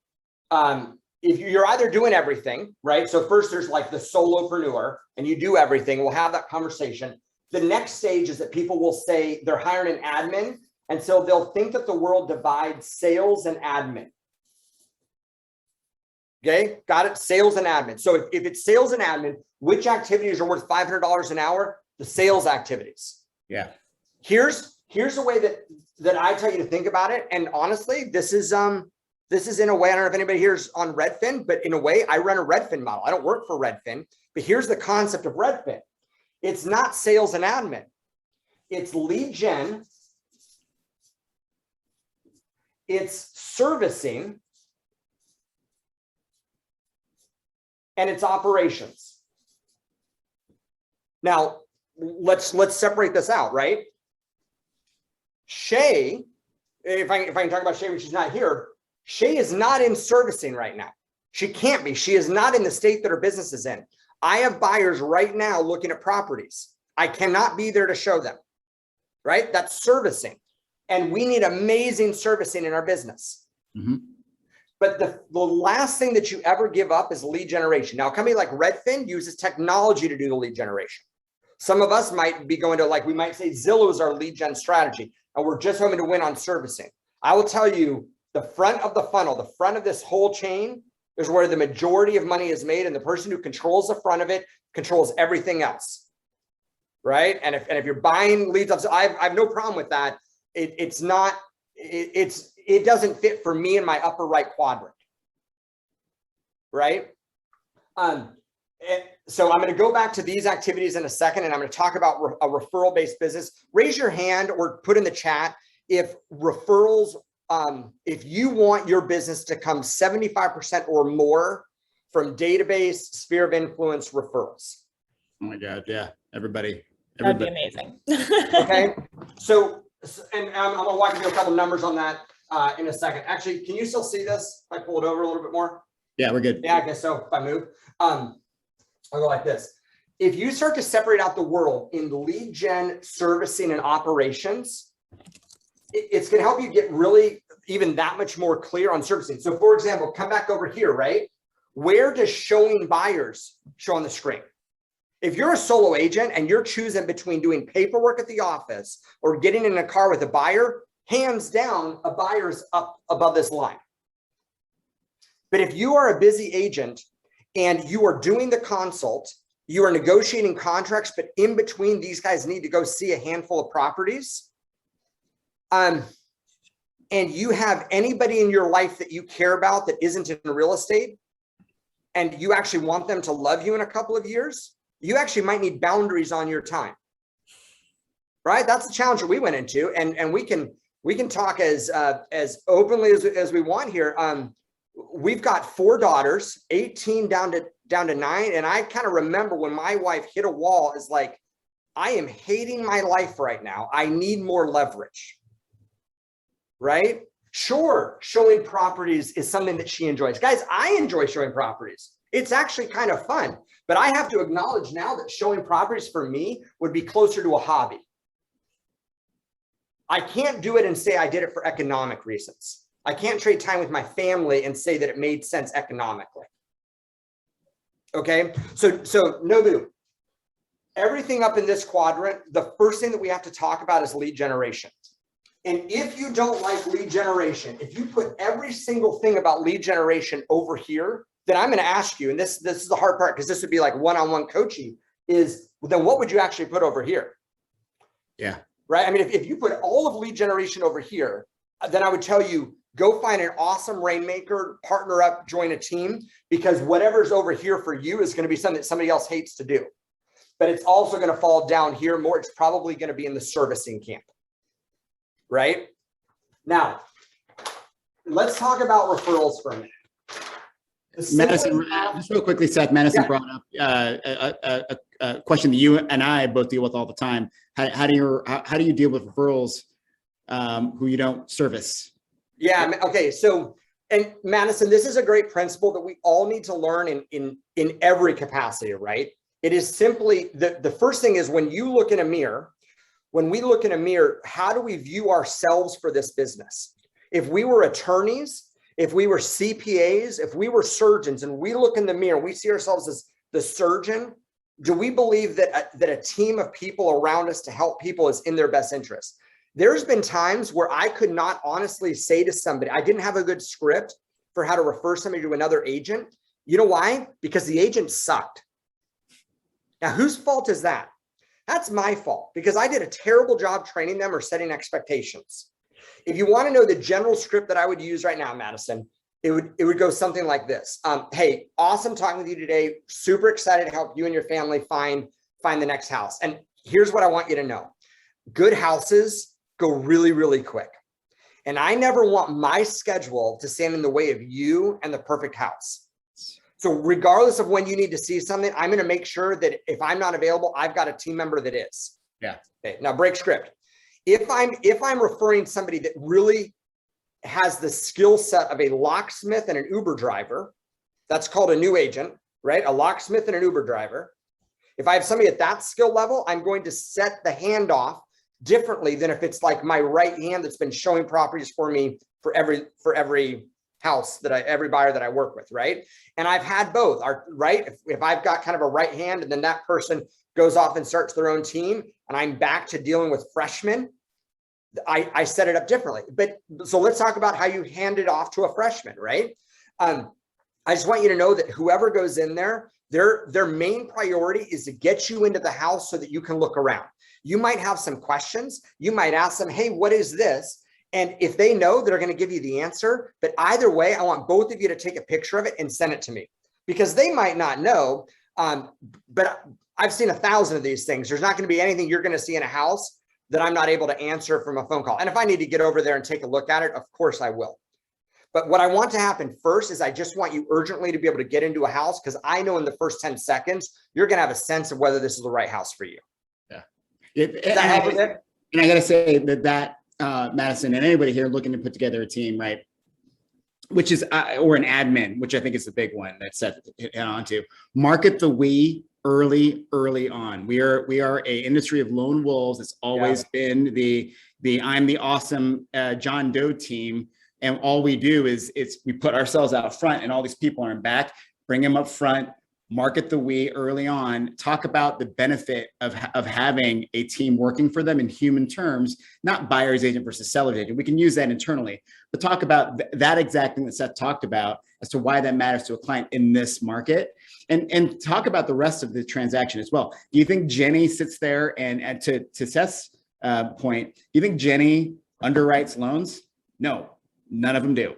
F: if you're either doing everything, right? So first there's like the solopreneur and you do everything. We'll have that conversation. The next stage is that people will say they're hiring an admin. And so they'll think that the world divides sales and admin. Okay, got it? Sales and admin. So if it's sales and admin, which activities are worth $500 an hour? The sales activities.
E: Yeah.
F: Here's the way that I tell you to think about it. And honestly, this is in a way, I don't know if anybody here is on Redfin, but in a way, I run a Redfin model. I don't work for Redfin, but here's the concept of Redfin. It's not sales and admin. It's lead gen. It's servicing. And it's operations. Now, let's separate this out, right? Shay, if I can talk about Shay when she's not here, Shay is not in servicing right now. She can't be. She is not in the state that her business is in. I have buyers right now looking at properties. I cannot be there to show them, right? That's servicing. And we need amazing servicing in our business. Mm-hmm. But the last thing that you ever give up is lead generation. Now, a company like Redfin uses technology to do the lead generation. Some of us might be going to, like, we might say Zillow is our lead gen strategy, and we're just hoping to win on servicing. I will tell you, the front of the funnel, the front of this whole chain is where the majority of money is made, and the person who controls the front of it controls everything else, right? And if you're buying leads, I have no problem with that. It doesn't fit for me in my upper right quadrant, right? So I'm going to go back to these activities in a second, and I'm going to talk about a referral-based business. Raise your hand or put in the chat if referrals, if you want your business to come 75% or more from database, sphere of influence referrals.
E: Oh my God, yeah, everybody.
B: That'd be amazing.
F: Okay, and I'm going to walk you through a couple numbers on that in a second. Actually, can you still see this? If I pull it over a little bit more?
E: Yeah, we're good.
F: Yeah, I guess so. If I move, I'll go like this. If you start to separate out the world in lead gen, servicing, and operations, it's going to help you get really even that much more clear on servicing. So for example, come back over here, right? Where does showing buyers show on the screen? If you're a solo agent and you're choosing between doing paperwork at the office or getting in a car with a buyer, hands down, a buyer is up above this line. But if you are a busy agent and you are doing the consult, you are negotiating contracts, but in between these guys need to go see a handful of properties, and you have anybody in your life that you care about that isn't in real estate, and you actually want them to love you in a couple of years, you actually might need boundaries on your time, right? That's the challenge that we went into, and we can talk as openly as we want here. We've got 4 daughters, 18 down to 9, and I kind of remember when my wife hit a wall, is like, I am hating my life right now. I need more leverage, right? Sure, showing properties is something that she enjoys. Guys, I enjoy showing properties. It's actually kind of fun, but I have to acknowledge now that showing properties for me would be closer to a hobby. I can't do it and say I did it for economic reasons. I can't trade time with my family and say that it made sense economically. Okay, so Nobu, everything up in this quadrant, the first thing that we have to talk about is lead generation. And if you don't like lead generation, if you put every single thing about lead generation over here, then I'm going to ask you, and this is the hard part, because this would be like one-on-one coaching, is then what would you actually put over here?
E: Yeah.
F: Right. I mean, if you put all of lead generation over here, then I would tell you, go find an awesome rainmaker, partner up, join a team, because whatever's over here for you is going to be something that somebody else hates to do. but it's also going to fall down here more. It's probably going to be in the servicing camp, right? Now, let's talk about referrals for a minute.
E: Madison, just real quickly, Seth, Madison brought up a question that you and I both deal with all the time. How do you deal with referrals who you don't service?
F: Yeah. Okay. So, and Madison, this is a great principle that we all need to learn in every capacity, right? It is simply the first thing is when you look in a mirror, when we look in a mirror, how do we view ourselves for this business? If we were attorneys, if we were CPAs, if we were surgeons, and we look in the mirror, we see ourselves as the surgeon, do we believe that a team of people around us to help people is in their best interest? There's been times where I could not honestly say to somebody, I didn't have a good script for how to refer somebody to another agent. You know why? Because the agent sucked. Now, whose fault is that? That's my fault because I did a terrible job training them or setting expectations. If you want to know the general script that I would use right now, Madison, it would go something like this. Hey, awesome talking with you today. Super excited to help you and your family find the next house. And here's what I want you to know. Good houses go really, really quick. And I never want my schedule to stand in the way of you and the perfect house. So regardless of when you need to see something, I'm going to make sure that if I'm not available, I've got a team member that is.
E: Yeah.
F: Okay, now break script. If I'm referring somebody that really has the skill set of a locksmith and an Uber driver, that's called a new agent, right? A locksmith and an Uber driver. If I have somebody at that skill level, I'm going to set the handoff differently than if it's like my right hand that's been showing properties for me for every house every buyer that I work with, right? And I've had both, right? If I've got kind of a right hand and then that person goes off and starts their own team and I'm back to dealing with freshmen, I set it up differently. But so let's talk about how you hand it off to a freshman, right? I just want you to know that whoever goes in there, their main priority is to get you into the house so that you can look around. You might have some questions. You might ask them, hey, what is this? And if they know, they're going to give you the answer. But either way, I want both of you to take a picture of it and send it to me because they might not know. But I've seen 1,000 of these things. There's not going to be anything you're going to see in a house that I'm not able to answer from a phone call. And if I need to get over there and take a look at it, of course I will. But what I want to happen first is I just want you urgently to be able to get into a house because I know in the first 10 seconds, you're going to have a sense of whether this is the right house for you.
E: Yeah.
F: Does that help with it?
E: And I got to say that Madison and anybody here looking to put together a team, right? Which is, or an admin, which I think is the big one that Seth hit on to. Market the we early on. We are a industry of lone wolves. It's always been the I'm the awesome John Doe team. And all we do is we put ourselves out front and all these people are in back, bring them up front, market the we early on, talk about the benefit of having a team working for them in human terms, not buyer's agent versus seller's agent. We can use that internally, but talk about that exact thing that Seth talked about as to why that matters to a client in this market and talk about the rest of the transaction as well. Do you think Jenny sits there and to Seth's point, do you think Jenny underwrites loans? No, none of them do.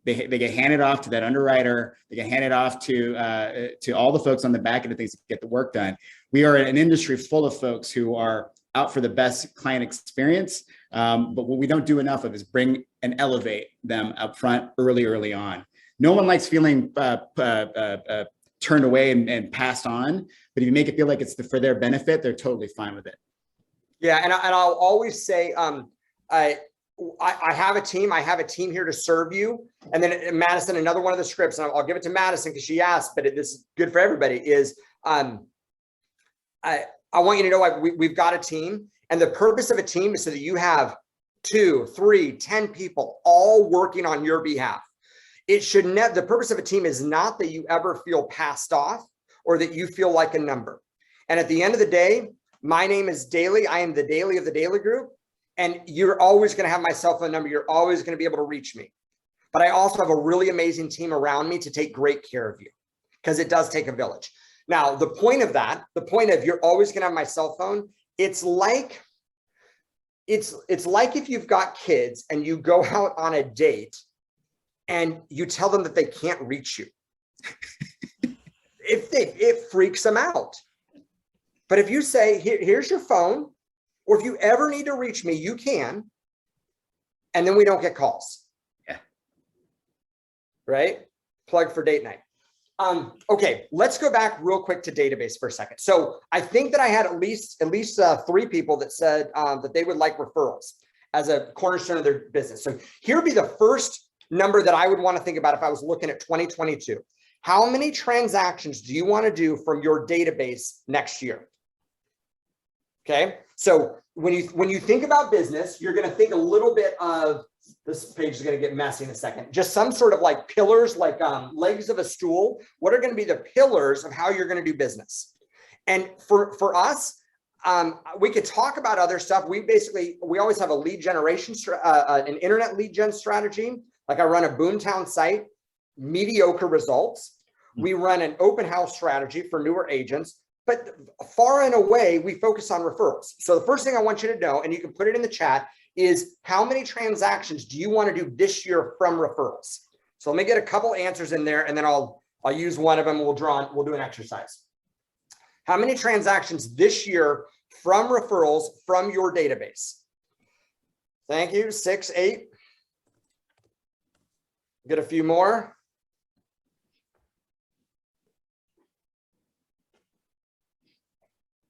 E: They get handed off to that underwriter. They get handed off to all the folks on the back end of things to get the work done. We are an industry full of folks who are out for the best client experience. But what we don't do enough of is bring and elevate them up front early on. No one likes feeling turned away and passed on. But if you make it feel like it's for their benefit, they're totally fine with it.
F: Yeah, and I'll always say, I have a team. I have a team here to serve you. And then Madison, another one of the scripts, and I'll give it to Madison because she asked, but this is good for everybody, is I want you to know we've got a team. And the purpose of a team is so that you have 2, 3, 10 people all working on your behalf. It should never, the purpose of a team is not that you ever feel passed off or that you feel like a number. And at the end of the day, my name is Dailey. I am the Dailey of the Dailey Group. And you're always going to have my cell phone number. You're always going to be able to reach me. But I also have a really amazing team around me to take great care of you because it does take a village. Now, the point of you're always going to have my cell phone. It's like if you've got kids and you go out on a date and you tell them that they can't reach you. It freaks them out. But if you say, here's your phone, or if you ever need to reach me, you can, and then we don't get calls.
E: Yeah.
F: Right? Plug for date night. Okay, let's go back real quick to database for a second. So I think that I had at least 3 people that said that they would like referrals as a cornerstone of their business. So here would be the first number that I would want to think about if I was looking at 2022. How many transactions do you want to do from your database next year? Okay, so when you think about business, you're going to think a little bit of, this page is going to get messy in a second, just some sort of like pillars, like legs of a stool. What are going to be the pillars of how you're going to do business? And for us, we could talk about other stuff. We always have a lead generation, an internet lead gen strategy. Like I run a Boomtown site, mediocre results. We run an open house strategy for newer agents, but far and away, we focus on referrals. So the first thing I want you to know, and you can put it in the chat, is how many transactions do you want to do this year from referrals? So let me get a couple answers in there, and then I'll use one of them. We'll do an exercise. How many transactions this year from referrals from your database? Thank you. 6, 8. Get a few more.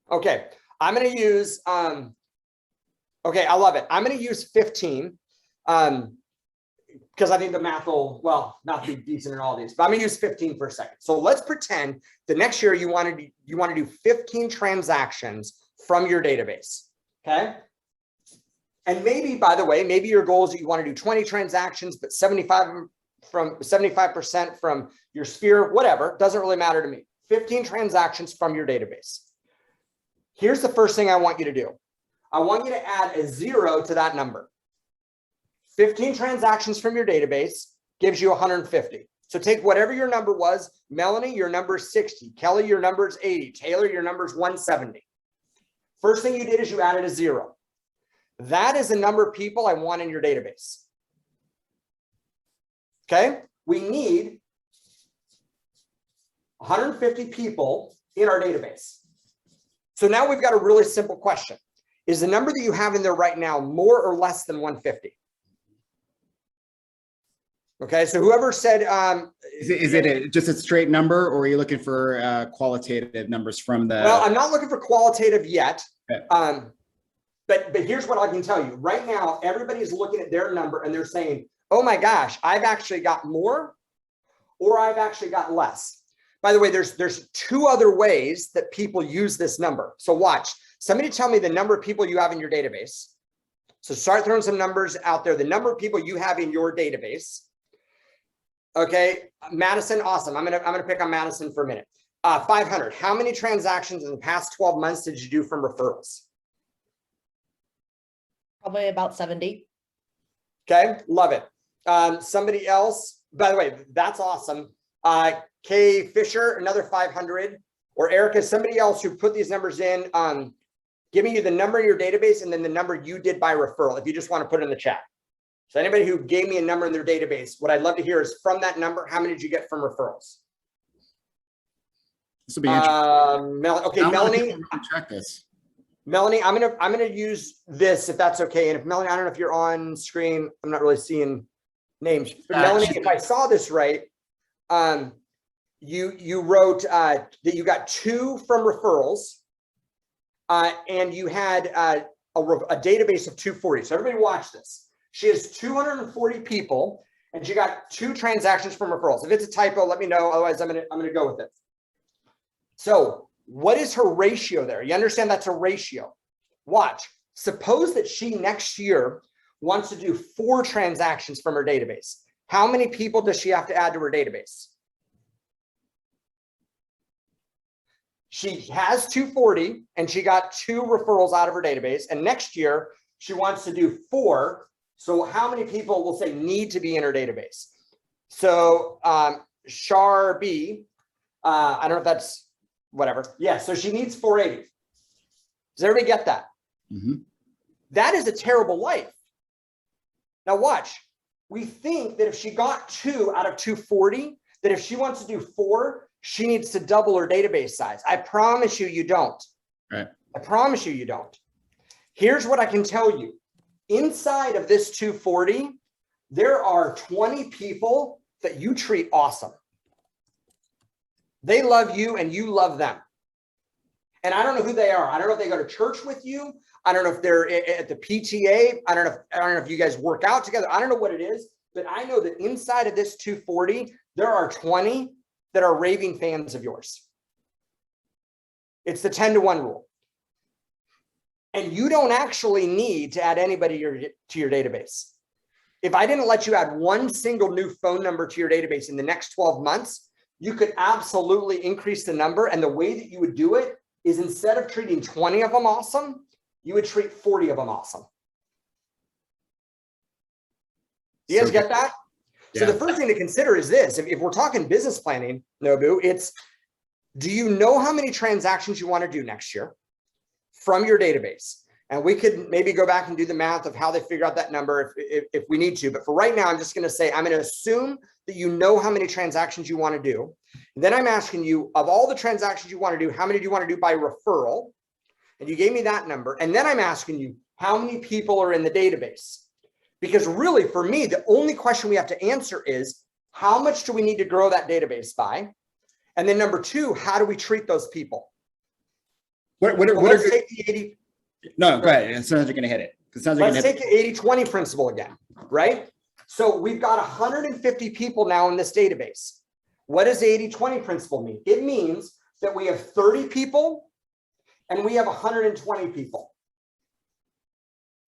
F: Okay, I'm going to use, okay, I love it. I'm going to use 15 because I think the math will, well, not be decent in all these, but I'm going to use 15 for a second. So let's pretend the next year you want to do 15 transactions from your database, okay? And maybe, by the way, maybe your goal is that you want to do 20 transactions, but 75% from your sphere, whatever, doesn't really matter to me. 15 transactions from your database. Here's the first thing I want you to do. I want you to add a 0 to that number. 15 transactions from your database gives you 150. So take whatever your number was. Melanie, your number is 60. Kelly, your number is 80. Taylor, your number is 170. First thing you did is you added a 0. That is the number of people I want in your database. Okay? We need 150 people in our database. So now we've got a really simple question. Is the number that you have in there right now more or less than 150? Okay, so whoever said,
E: is it just a straight number, or are you looking for qualitative numbers from the?
F: Well, I'm not looking for qualitative yet.
E: Okay.
F: But here's what I can tell you. Right now, everybody's looking at their number and they're saying, oh my gosh, I've actually got more, or I've actually got less. By the way, there's 2 other ways that people use this number. So watch. Somebody tell me the number of people you have in your database. So start throwing some numbers out there. The number of people you have in your database. Okay, Madison, awesome. I'm gonna pick on Madison for a minute. 500. How many transactions in the past 12 months did you do from referrals?
G: Probably about 70.
F: Okay, love it. Somebody else, by the way, that's awesome. Kay Fisher, another 500, or Erica, somebody else who put these numbers in, giving you the number in your database and then the number you did by referral, if you just want to put it in the chat. So anybody who gave me a number in their database, what I'd love to hear is from that number, how many did you get from referrals?
E: This will be interesting.
F: Okay, Melanie.
E: Track this.
F: Melanie, I'm gonna use this if that's okay. And if Melanie, I don't know if you're on screen, I'm not really seeing names. But Melanie, if I saw this right, you wrote that you got 2 from referrals, and you had a database of 240. So everybody watch this. She has 240 people, and she got 2 transactions from referrals. If it's a typo, let me know. Otherwise, I'm gonna go with it. So what is her ratio there? You understand that's a ratio. Watch. Suppose that she next year wants to do 4 transactions from her database. How many people does she have to add to her database? She has 240 and she got 2 referrals out of her database. And next year she wants to do 4. So how many people will say need to be in her database? So Shar B, I don't know if that's whatever. Yeah, so she needs 480. Does everybody get that?
E: Mm-hmm.
F: That is a terrible life. Now watch. We think that if she got 2 out of 240, that if she wants to do 4, she needs to double her database size. I promise you, you don't.
E: Right.
F: I promise you, you don't. Here's what I can tell you. Inside of this 240, there are 20 people that you treat awesome. They love you and you love them. And I don't know who they are. I don't know if they go to church with you. I don't know if they're at the PTA. I don't know if you guys work out together. I don't know what it is, but I know that inside of this 240, there are 20 that are raving fans of yours. It's the 10-to-1 rule. And you don't actually need to add anybody to your database. If I didn't let you add one single new phone number to your database in the next 12 months, you could absolutely increase the number. And the way that you would do it is instead of treating 20 of them awesome, you would treat 40 of them awesome. Do you guys get that?
E: Yeah.
F: So the first thing to consider is this. If we're talking business planning, Nobu, it's, do you know how many transactions you want to do next year from your database? And we could maybe go back and do the math of how they figure out that number if we need to. But for right now, I'm just going to say, I'm going to assume that you know how many transactions you want to do. And then I'm asking you, of all the transactions you want to do, how many do you want to do by referral? And you gave me that number. And then I'm asking you, how many people are in the database? Because really, for me, the only question we have to answer is, how much do we need to grow that database by? And then number two, how do we treat those people? Let's take the 80.
E: No, go ahead. It sounds like you're going to hit it. It sounds like
F: Let's take the 80-20 principle again, right? So we've got 150 people now in this database. What does the 80-20 principle mean? It means that we have 30 people and we have 120 people.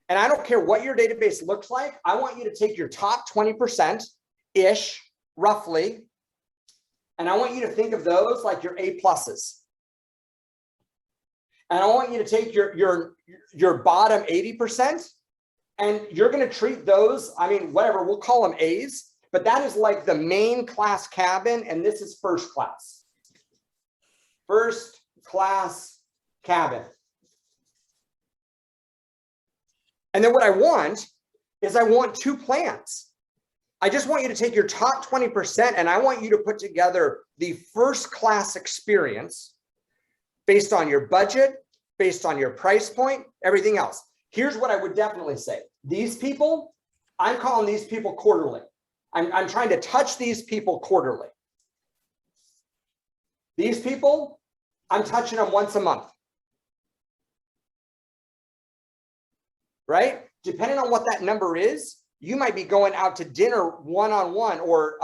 F: And I don't care what your database looks like. I want you to take your top 20%-ish, roughly, and I want you to think of those like your A pluses. And I want you to take your bottom 80%, and you're going to treat those, I mean, whatever, we'll call them A's, but that is like the main class cabin, and this is first class. First class cabin. And then what I want is I want two plans. I just want you to take your top 20%, and I want you to put together the first class experience based on your budget, based on your price point, everything else. Here's what I would definitely say. These people, I'm calling these people quarterly. I'm trying to touch these people quarterly. These people, I'm touching them once a month. Right? Depending on what that number is, you might be going out to dinner one-on-one, or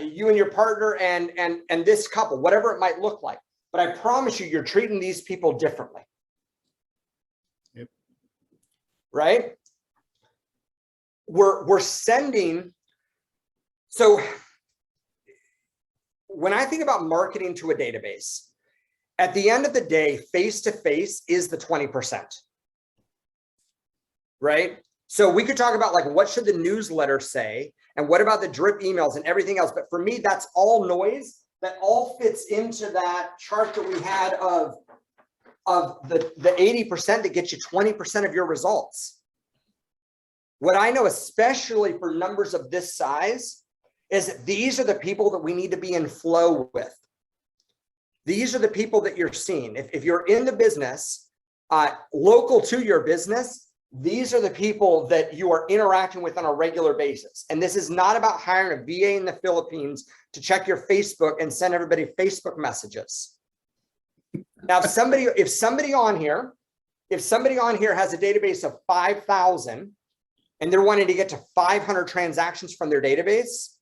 F: you and your partner and this couple, whatever it might look like. But I promise you, you're treating these people differently.
E: Yep.
F: Right? We're sending. So when I think about marketing to a database, at the end of the day, face-to-face is the 20%. Right? So we could talk about like, what should the newsletter say? And what about the drip emails and everything else? But for me, that's all noise. That all fits into that chart that we had of the 80% that gets you 20% of your results. What I know, especially for numbers of this size, is that these are the people that we need to be in flow with. These are the people that you're seeing. If you're in the business, local to your business, these are the people that you are interacting with on a regular basis. And this is not about hiring a VA in the Philippines to check your Facebook and send everybody Facebook messages. Now, if somebody on here has a database of 5,000 and they're wanting to get to 500 transactions from their database,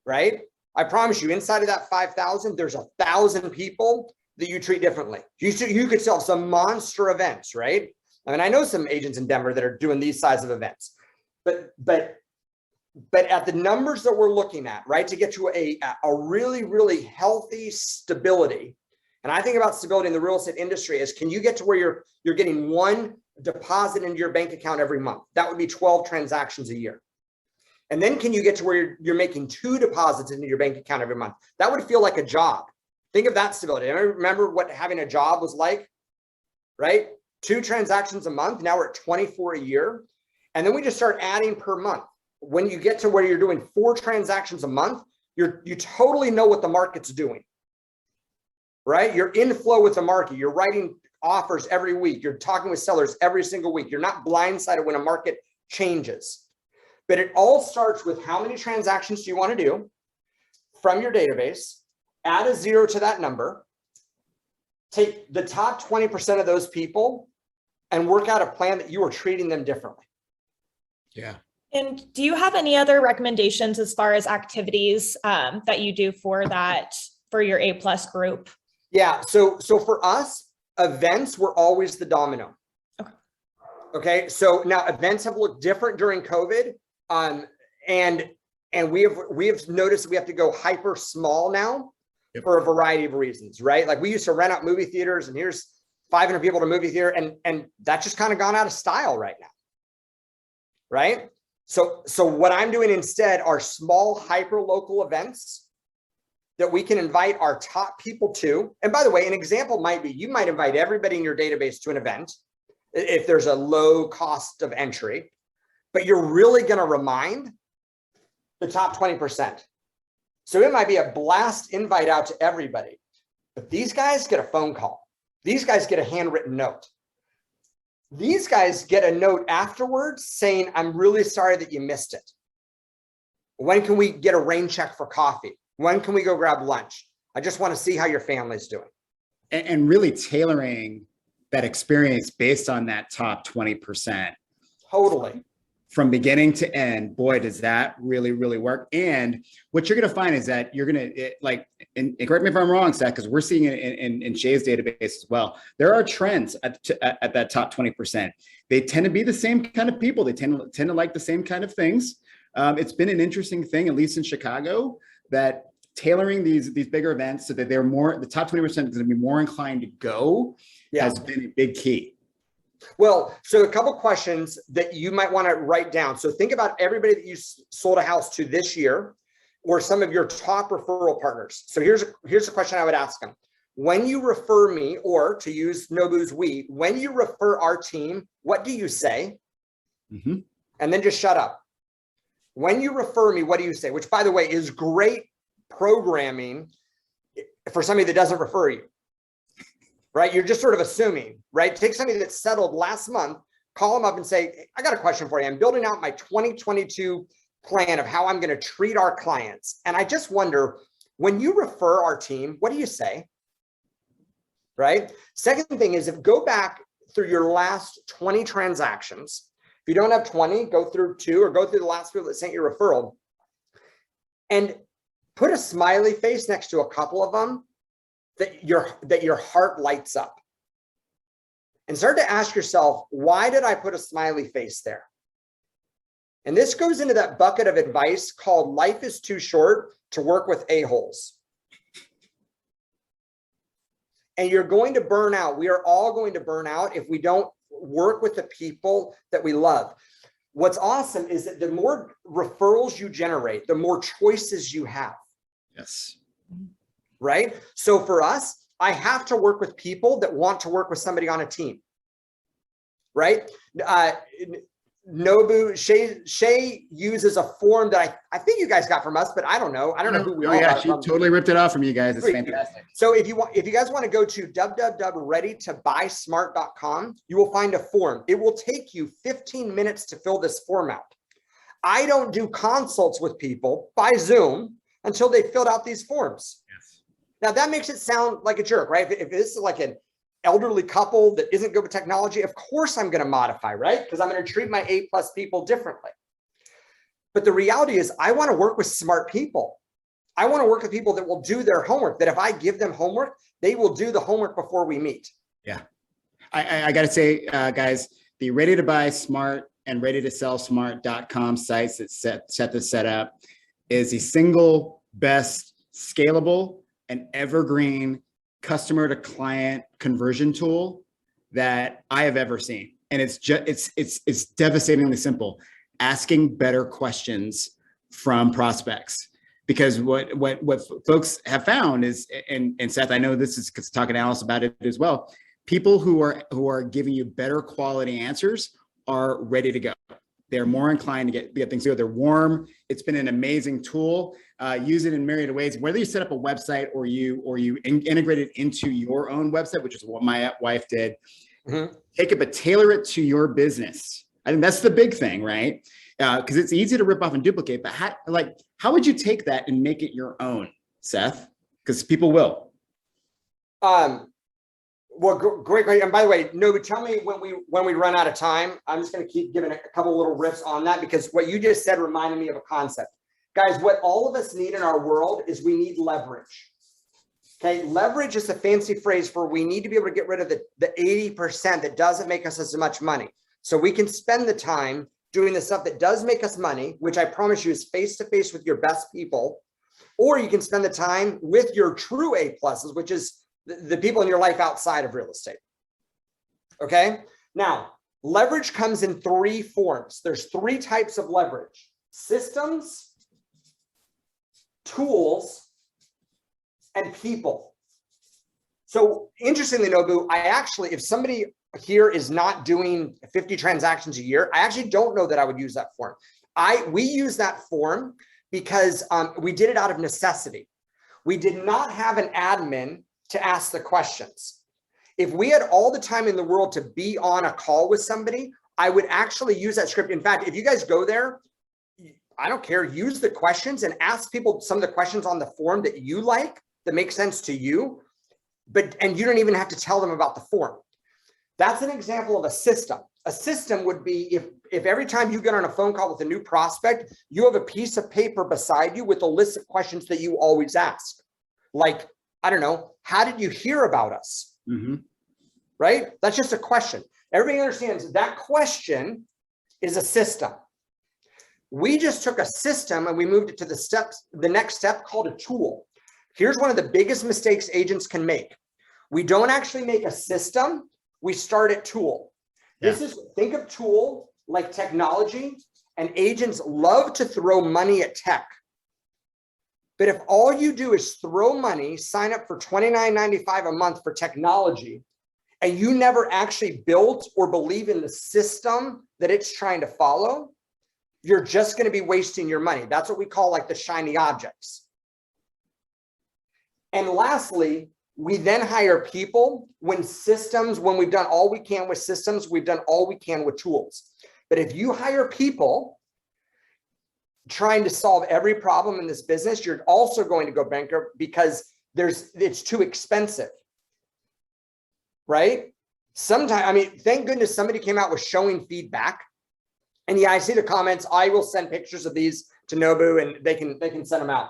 F: right? I promise you, inside of that 5,000, there's 1,000 people that you treat differently. You could sell some monster events, right? I mean, I know some agents in Denver that are doing these size of events, but at the numbers that we're looking at, right, to get to a really, really healthy stability. And I think about stability in the real estate industry is, can you get to where you're getting one deposit into your bank account every month? That would be 12 transactions a year. And then can you get to where you're making 2 deposits into your bank account every month? That would feel like a job. Think of that stability. I remember what having a job was like, right? 2 transactions a month. Now we're at 24 a year. And then we just start adding per month. When you get to where you're doing 4 transactions a month, you totally know what the market's doing, right? You're in flow with the market. You're writing offers every week. You're talking with sellers every single week. You're not blindsided when a market changes. But it all starts with how many transactions do you want to do from your database, add a 0 to that number, take the top 20% of those people and work out a plan that you are treating them differently.
E: Yeah.
B: And do you have any other recommendations as far as activities that you do for that, for your A+ group?
F: Yeah, so for us, events were always the domino. Okay, so now events have looked different during COVID, and we have noticed we have to go hyper small now for a variety of reasons, right? Like we used to rent out movie theaters, and here's 500 people to movie theater, and that's just kind of gone out of style right now, right? So what I'm doing instead are small hyper local events that we can invite our top people to. And by the way, an example might be, you might invite everybody in your database to an event if there's a low cost of entry, but you're really going to remind the top 20%. So it might be a blast invite out to everybody, but these guys get a phone call. These guys get a handwritten note. These guys get a note afterwards saying, I'm really sorry that you missed it. When can we get a rain check for coffee? When can we go grab lunch? I just want to see how your family's doing.
E: And really tailoring that experience based on that top 20%.
F: Totally.
E: From beginning to end, boy, does that really, really work. And what you're going to find is that you're going to and correct me if I'm wrong, Seth, because we're seeing it in Shay's database as well. There are trends at that top 20%. They tend to be the same kind of people. They tend to like the same kind of things. It's been an interesting thing, at least in Chicago, that tailoring these bigger events so that they're more, the top 20% is going to be more inclined to go has been a big key.
F: Well, so a couple questions that you might want to write down. So think about everybody that you sold a house to this year, or some of your top referral partners. So here's a question I would ask them. When you refer me, or to use Nobu's we, when you refer our team, what do you say?
E: Mm-hmm.
F: And then just shut up. When you refer me, what do you say? Which, by the way, is great programming for somebody that doesn't refer you. Right? You're just sort of assuming, right? Take somebody that settled last month, call them up and say, I got a question for you. I'm building out my 2022 plan of how I'm going to treat our clients. And I just wonder, when you refer our team, what do you say? Right? Second thing is, if go back through your last 20 transactions, if you don't have 20, go through 2 or go through the last people that sent you a referral and put a smiley face next to a couple of them that your heart lights up, and start to ask yourself, why did I put a smiley face there? And this goes into that bucket of advice called life is too short to work with a-holes. And you're going to burn out. We are all going to burn out if we don't work with the people that we love. What's awesome is that the more referrals you generate, the more choices you have.
E: Yes.
F: Right? So for us, I have to work with people that want to work with somebody on a team. Right? Nobu, Shay uses a form that I think you guys got from us, but I don't know. I don't know who we all
E: yeah,
F: got
E: she
F: from.
E: totally ripped it off from you guys. It's fantastic.
F: So if you guys want to go to www.readytobuysmart.com, you will find a form. It will take you 15 minutes to fill this form out. I don't do consults with people by Zoom until they filled out these forms.
E: Yes.
F: Now that makes it sound like a jerk, right? If this is like an elderly couple that isn't good with technology, of course I'm going to modify, right? Because I'm going to treat my A+ people differently. But the reality is, I want to work with smart people. I want to work with people that will do their homework, that if I give them homework, they will do the homework before we meet.
E: Yeah. I got to say, guys, the Ready to Buy Smart and Ready to Sell Smart.com sites that Seth has set up is the single best scalable and evergreen customer to client conversion tool that I have ever seen. And it's just, it's devastatingly simple. Asking better questions from prospects, because what folks have found is, and Seth, I know this is because talking to Alice about it as well. People who are giving you better quality answers are ready to go. They're more inclined to get things together. They're warm. It's been an amazing tool. Use it in myriad of ways. Whether you set up a website or you integrate it into your own website, which is what my wife did. Take it, but tailor it to your business. I think that's the big thing, right? Because it's easy to rip off and duplicate. But how would you take that and make it your own, Seth? Because people will.
F: Well, great. And by the way, Nobu, tell me when we run out of time. I'm just going to keep giving a couple little riffs on that, because what you just said reminded me of a concept. Guys, what all of us need in our world is we need leverage. Okay, leverage is a fancy phrase for we need to be able to get rid of the 80% that doesn't make us as much money. So we can spend the time doing the stuff that does make us money, which I promise you is face-to-face with your best people, or you can spend the time with your true A pluses, which is the people in your life outside of real estate. Okay. Now, leverage comes in 3 forms. There's 3 types of leverage: systems, tools, and people. So interestingly, Nobu, I actually, if somebody here is not doing 50 transactions a year, I actually don't know that I would use that form. We use that form because we did it out of necessity. We did not have an admin to ask the questions. If we had all the time in the world to be on a call with somebody, I would actually use that script. In fact, if you guys go there, I don't care, use the questions and ask people some of the questions on the form that you like, that make sense to you, and you don't even have to tell them about the form. That's an example of a system. A system would be if every time you get on a phone call with a new prospect, you have a piece of paper beside you with a list of questions that you always ask. Like, I don't know, how did you hear about us? Right? That's just a question. Everybody understands that question is a system. We just took a system and we moved it to the next step called a tool. Here's one of the biggest mistakes agents can make. We don't actually make a system. We start at tool. Yeah. Think of tool like technology, and agents love to throw money at tech. But if all you do is throw money, sign up for $29.95 a month for technology, and you never actually built or believe in the system that it's trying to follow, you're just going to be wasting your money. That's what we call like the shiny objects. And lastly, we then hire people when we've done all we can with systems, we've done all we can with tools. But if you hire people trying to solve every problem in this business, you're also going to go bankrupt because it's too expensive, right? Sometimes, I mean, thank goodness somebody came out with showing feedback. And yeah, I see the comments. I will send pictures of these to Nobu and they can send them out.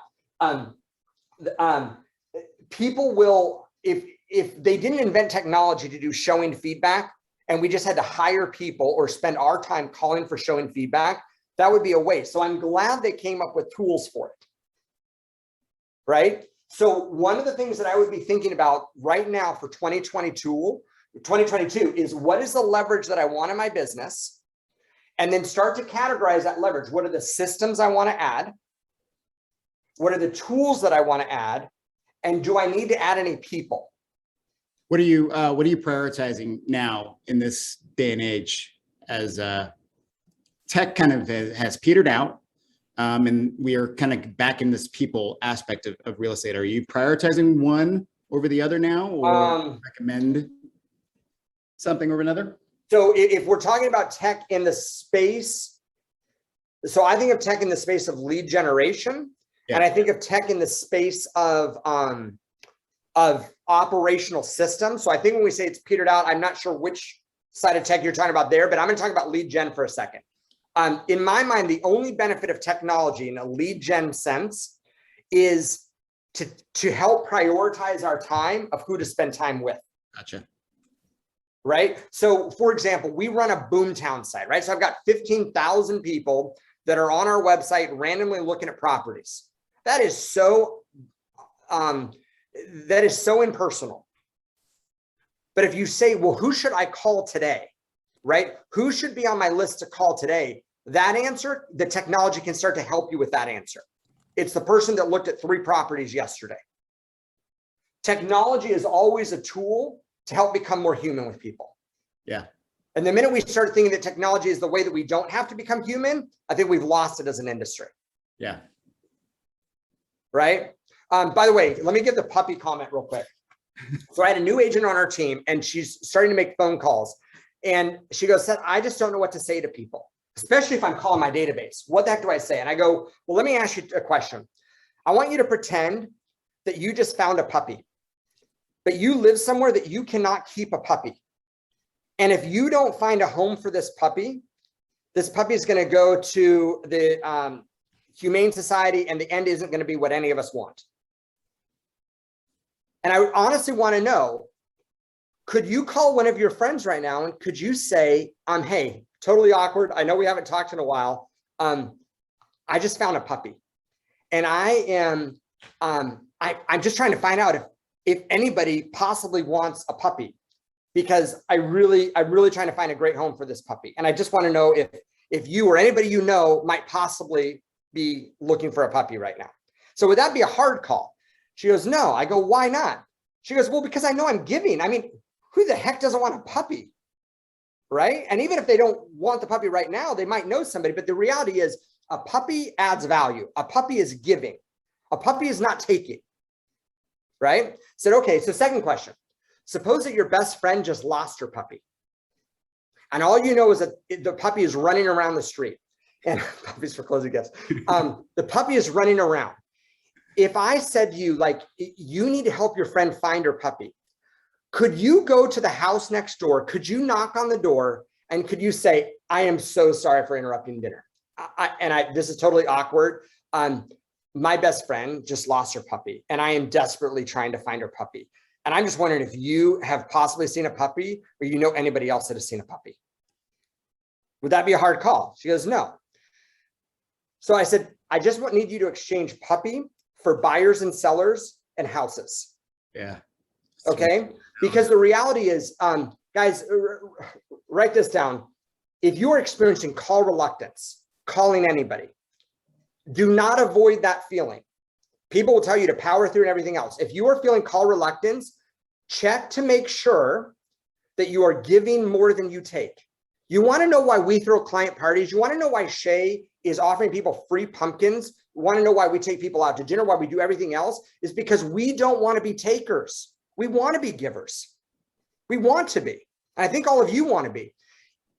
F: People will, if they didn't invent technology to do showing feedback and we just had to hire people or spend our time calling for showing feedback, that would be a waste. So I'm glad they came up with tools for it, right? So one of the things that I would be thinking about right now for 2022 is what is the leverage that I want in my business? And then start to categorize that leverage. What are the systems I want to add? What are the tools that I want to add? And do I need to add any people?
E: What are you prioritizing now in this day and age as tech kind of has petered out, and we are kind of back in this people aspect of real estate? Are you prioritizing one over the other now, or recommend something over another?
F: So if we're talking about tech in the space, so I think of tech in the space of lead generation, and I think of tech in the space of operational systems. So I think when we say it's petered out, I'm not sure which side of tech you're talking about there, but I'm going to talk about lead gen for a second. In my mind, the only benefit of technology in a lead gen sense is to help prioritize our time of who to spend time with.
E: Gotcha.
F: Right? So for example, we run a boomtown site, right? So I've got 15,000 people that are on our website randomly looking at properties. That is so impersonal. But if you say, well, who should I call today? Right? Who should be on my list to call today? That answer, the technology can start to help you with that answer. It's the person that looked at 3 properties yesterday. Technology is always a tool to help become more human with people.
E: Yeah.
F: And the minute we start thinking that technology is the way that we don't have to become human, I think we've lost it as an industry.
E: Yeah.
F: Right. By the way, let me give the puppy comment real quick. So I had a new agent on our team and she's starting to make phone calls. And she goes, Seth, I just don't know what to say to people, especially if I'm calling my database. What the heck do I say? And I go, well, let me ask you a question. I want you to pretend that you just found a puppy, but you live somewhere that you cannot keep a puppy. And if you don't find a home for this puppy is going to go to the Humane Society, and the end isn't going to be what any of us want. And I honestly want to know, could you call one of your friends right now and could you say, hey, totally awkward. I know we haven't talked in a while. I just found a puppy. And I am, I'm just trying to find out if anybody possibly wants a puppy, because I'm really trying to find a great home for this puppy. And I just want to know if you or anybody you know might possibly be looking for a puppy right now. So would that be a hard call? She goes, no. I go, why not? She goes, well, because I know I'm giving. I mean, who the heck doesn't want a puppy? Right? And even if they don't want the puppy right now, they might know somebody. But the reality is a puppy adds value. A puppy is giving. A puppy is not taking. Right? Said, okay, so second question. Suppose that your best friend just lost her puppy. And all you know is that the puppy is running around the street. And puppies for closing gifts. The puppy is running around. If I said to you, like, you need to help your friend find her puppy, could you go to the house next door? Could you knock on the door and could you say, I am so sorry for interrupting dinner? This is totally awkward. My best friend just lost her puppy and I am desperately trying to find her puppy. And I'm just wondering if you have possibly seen a puppy or you know anybody else that has seen a puppy. Would that be a hard call? She goes, no. So I said, I just need you to exchange puppy for buyers and sellers and houses.
E: Yeah.
F: Okay. Because the reality is, guys, write this down. If you are experiencing call reluctance, calling anybody, do not avoid that feeling. People will tell you to power through and everything else. If you are feeling call reluctance, check to make sure that you are giving more than you take. You want to know why we throw client parties? You want to know why Shay is offering people free pumpkins? You want to know why we take people out to dinner, why we do everything else? Is because we don't want to be takers. We want to be givers. We want to be. And I think all of you want to be.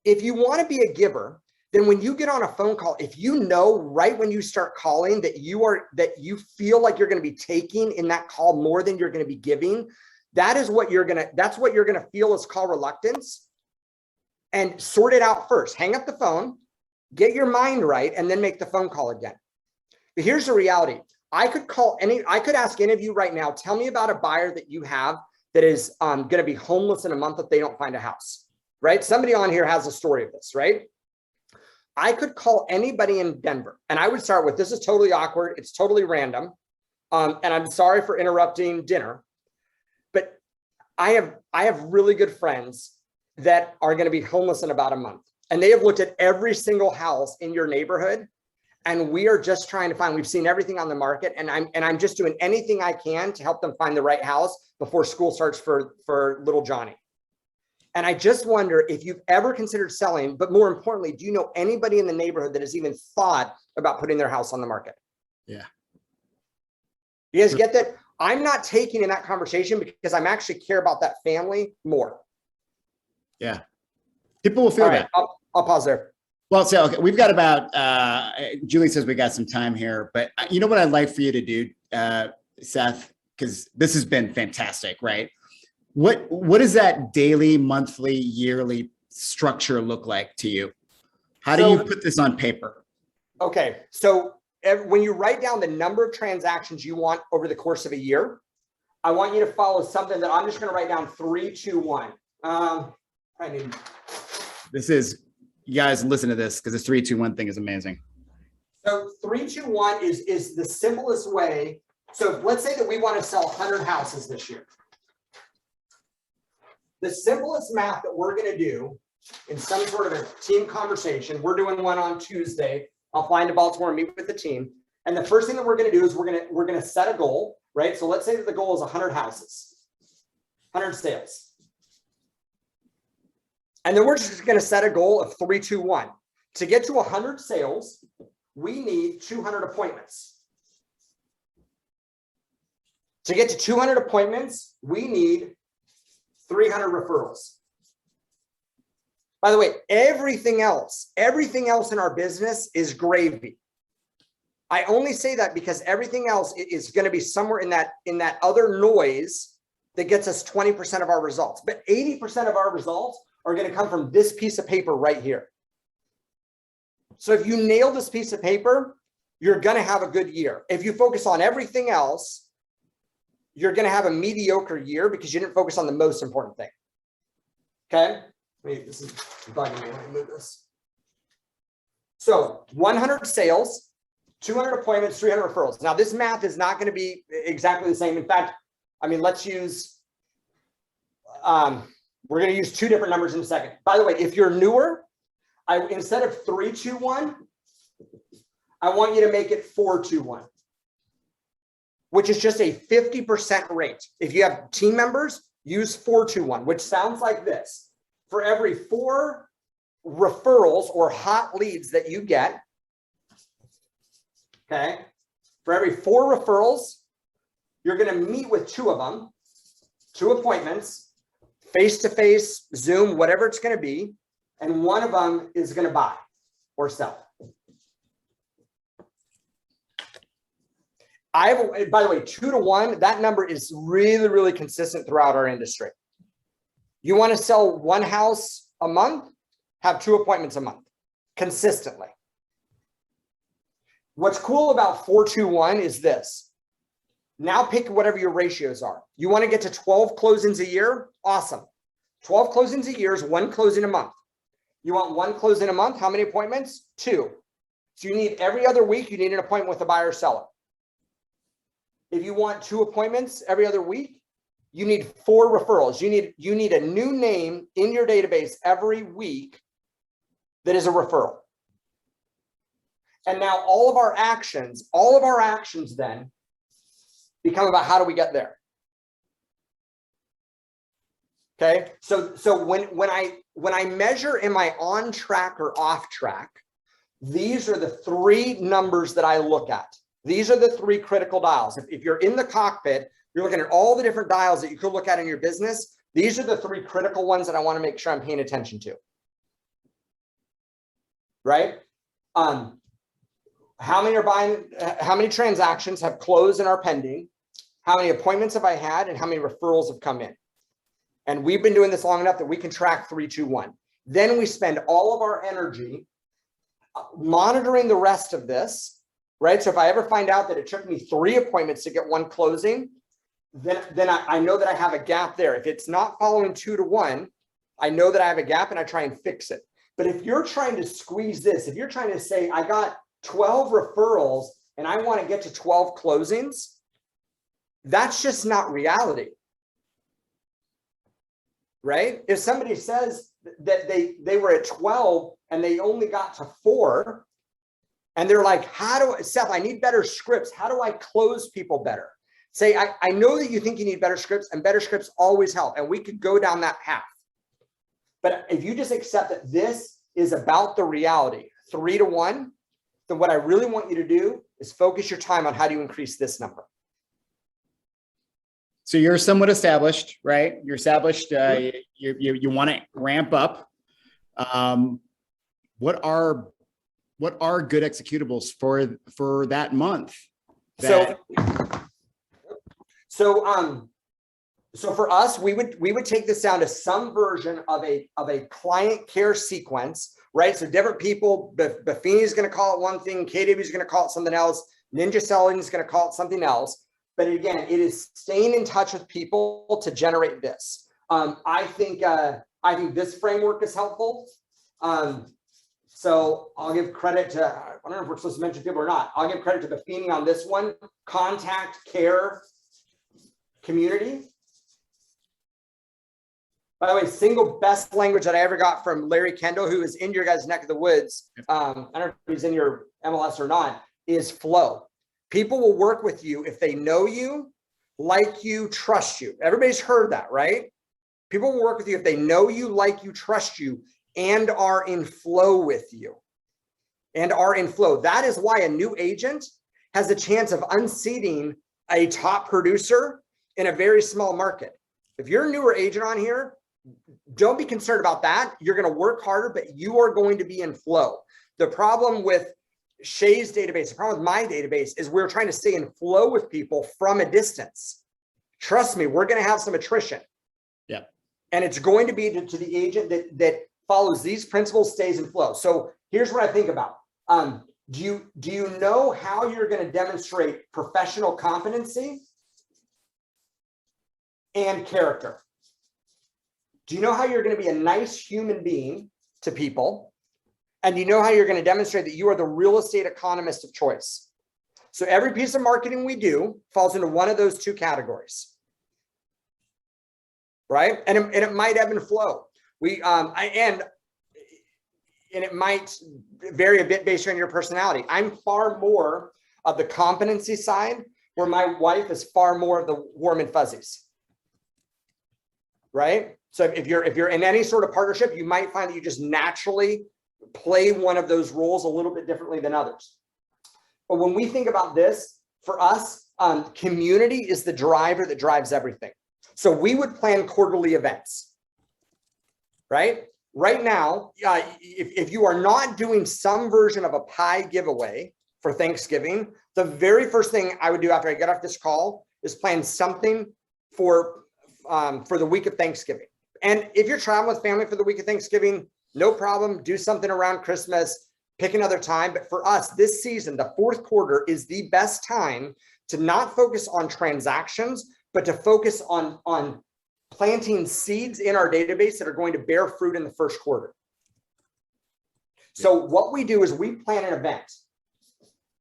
F: If you want to be a giver, then when you get on a phone call, if you know right when you start calling that you feel like you're going to be taking in that call more than you're going to be giving, that's what you're going to feel as call reluctance. And sort it out first. Hang up the phone, get your mind right, and then make the phone call again. But here's the reality. I could ask any of you right now, tell me about a buyer that you have that is going to be homeless in a month if they don't find a house, right? Somebody on here has a story of this, right? I could call anybody in Denver and I would start with, this is totally awkward. It's totally random. And I'm sorry for interrupting dinner, but I have really good friends that are going to be homeless in about a month. And they have looked at every single house in your neighborhood. And we are just trying to find, we've seen everything on the market. And I'm just doing anything I can to help them find the right house before school starts for little Johnny. And I just wonder if you've ever considered selling, but more importantly, do you know anybody in the neighborhood that has even thought about putting their house on the market?
E: Yeah.
F: You guys get that? I'm not taking in that conversation because I'm actually care about that family more.
E: Yeah. People will feel that.
F: I'll pause there.
E: Well, so okay, we've got about, Julie says we got some time here, but you know what I'd like for you to do, Seth, because this has been fantastic, right? What does that daily, monthly, yearly structure look like to you? How do you put this on paper? Okay, so when you write down the number of transactions you want over the course of a year, I want you to follow something that I'm just going to write down 3, 2, 1. This is, you guys listen to this because the 3, 2, 1 thing is amazing.
F: So 3, 2, 1 is the simplest way. So let's say that we want to sell 100 houses this year. The simplest math that we're going to do in some sort of a team conversation, we're doing one on Tuesday. I'll fly into Baltimore and meet with the team. And the first thing that we're going to do is we're going to set a goal, right? So let's say that the goal is 100 houses, 100 sales. And then we're just going to set a goal of 3, 2, 1. To get to 100 sales, we need 200 appointments. To get to 200 appointments, we need 300 referrals. By the way, everything else in our business is gravy. I only say that because everything else is going to be somewhere in that other noise that gets us 20% of our results. But 80% of our results are going to come from this piece of paper right here. So if you nail this piece of paper, you're going to have a good year. If you focus on everything else, you're going to have a mediocre year because you didn't focus on the most important thing. Okay? This is bugging me when I move this. So 100 sales, 200 appointments, 300 referrals. Now this math is not going to be exactly the same. In fact, I mean, let's use, we're going to use 2 different numbers in a second. By the way, if you're newer, instead of 3, 2, 1, I want you to make it 4, 2, 1, which is just a 50% rate. If you have team members, use 4, 2, 1, which sounds like this. For every 4 referrals or hot leads that you get, okay, for every 4 referrals, you're going to meet with 2 of them, 2 appointments, face-to-face, Zoom, whatever it's going to be, and 1 of them is going to buy or sell. By the way, 2 to 1, that number is really, really consistent throughout our industry. You want to sell 1 house a month, have 2 appointments a month consistently. What's cool about 4, 2, 1 is this. Now pick whatever your ratios are. You want to get to 12 closings a year? Awesome. 12 closings a year is 1 closing a month. You want 1 closing a month? How many appointments? 2. So you need every other week, you need an appointment with a buyer or seller. If you want 2 appointments every other week, you need 4 referrals. You need a new name in your database every week that is a referral. And now all of our actions then become about how do we get there. Okay, so when I measure am I on track or off track, these are the 3 numbers that I look at. These are the 3 critical dials. If you're in the cockpit, you're looking at all the different dials that you could look at in your business. These are the 3 critical ones that I want to make sure I'm paying attention to. Right? How many are buying? How many transactions have closed and are pending? How many appointments have I had? And how many referrals have come in? And we've been doing this long enough that we can track 3, 2, 1. Then we spend all of our energy monitoring the rest of this. Right? So if I ever find out that it took me 3 appointments to get 1 closing, then I know that I have a gap there. If it's not following 2 to 1, I know that I have a gap and I try and fix it. But if you're trying to squeeze this, if you're trying to say, I got 12 referrals and I want to get to 12 closings, that's just not reality. Right? If somebody says that they were at 12 and they only got to 4, and they're like, Seth, I need better scripts. How do I close people better? Say, I know that you think you need better scripts, and better scripts always help. And we could go down that path. But if you just accept that this is about the reality, 3 to 1, then what I really want you to do is focus your time on how do you increase this number.
E: So you're somewhat established, right? You're established. You want to ramp up. What are good executables for that month?
F: So for us, we would take this down to some version of a client care sequence, right? So different people, Buffini is going to call it one thing, KW is going to call it something else, Ninja Selling is going to call it something else. But again, it is staying in touch with people to generate this. I think this framework is helpful. So I'll give credit to, I don't know if we're supposed to mention people or not. I'll give credit to Buffini on this one. Contact care community. By the way, single best language that I ever got from Larry Kendall, who is in your guys' neck of the woods. I don't know if he's in your MLS or not, is flow. People will work with you if they know you, like you, trust you. Everybody's heard that, right? People will work with you if they know you, like you, trust you, and are in flow with you. And are in flow. That is why a new agent has a chance of unseating a top producer in a very small market. If you're a newer agent on here, don't be concerned about that. You're going to work harder, but you are going to be in flow. The problem with Shay's database, the problem with my database is we're trying to stay in flow with people from a distance. Trust me, we're going to have some attrition.
E: Yeah.
F: And it's going to be to the agent that follows these principles, stays in flow. So here's what I think about. Do you know how you're going to demonstrate professional competency and character? Do you know how you're going to be a nice human being to people? And you know how you're going to demonstrate that you are the real estate economist of choice? So every piece of marketing we do falls into one of those two categories, right? And it might ebb and flow. And it might vary a bit based on your personality. I'm far more of the competency side, where my wife is far more of the warm and fuzzies, right? So if you're in any sort of partnership, you might find that you just naturally play one of those roles a little bit differently than others. But when we think about this, for us, community is the driver that drives everything. So we would plan quarterly events, right? Right now, if you are not doing some version of a pie giveaway for Thanksgiving, the very first thing I would do after I get off this call is plan something for the week of Thanksgiving. And if you're traveling with family for the week of Thanksgiving, no problem. Do something around Christmas, pick another time. But for us, this season, the fourth quarter is the best time to not focus on transactions, but to focus on planting seeds in our database that are going to bear fruit in the first quarter. So what we do is we plan an event.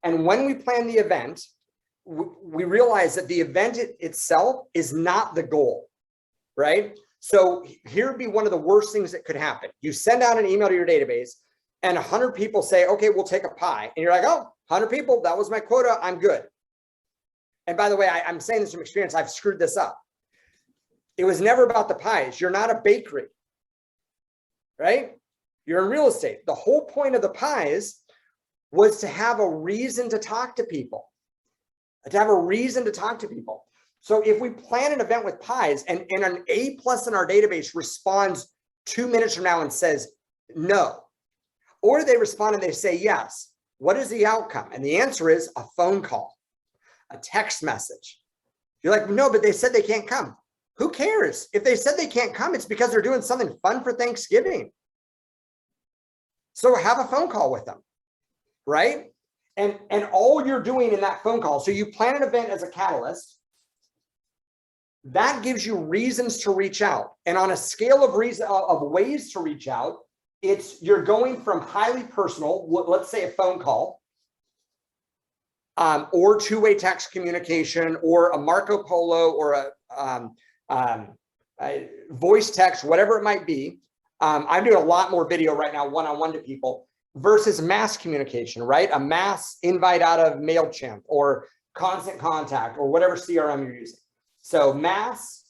F: And when we plan the event, we realize that the event itself is not the goal, right? So here would be one of the worst things that could happen. You send out an email to your database and 100 people say, okay, we'll take a pie. And you're like, oh, 100 people, that was my quota, I'm good. And by the way, I'm saying this from experience, I've screwed this up. It was never about the pies. You're not a bakery, right? You're in real estate. The whole point of the pies was to have a reason to talk to people, So if we plan an event with pies and an A+ in our database responds 2 minutes from now and says no, or they respond and they say yes, what is the outcome? And the answer is a phone call, a text message. You're like, no, but they said they can't come. Who cares? If they said they can't come, it's because they're doing something fun for Thanksgiving. So have a phone call with them, right? And all you're doing in that phone call, so you plan an event as a catalyst, that gives you reasons to reach out. And on a scale of ways to reach out, you're going from highly personal, let's say a phone call, or two-way text communication, or a Marco Polo, or a voice text, whatever it might be. I'm doing a lot more video right now, one-on-one to people, versus mass communication, right? A mass invite out of MailChimp or Constant Contact or whatever CRM you're using. So mass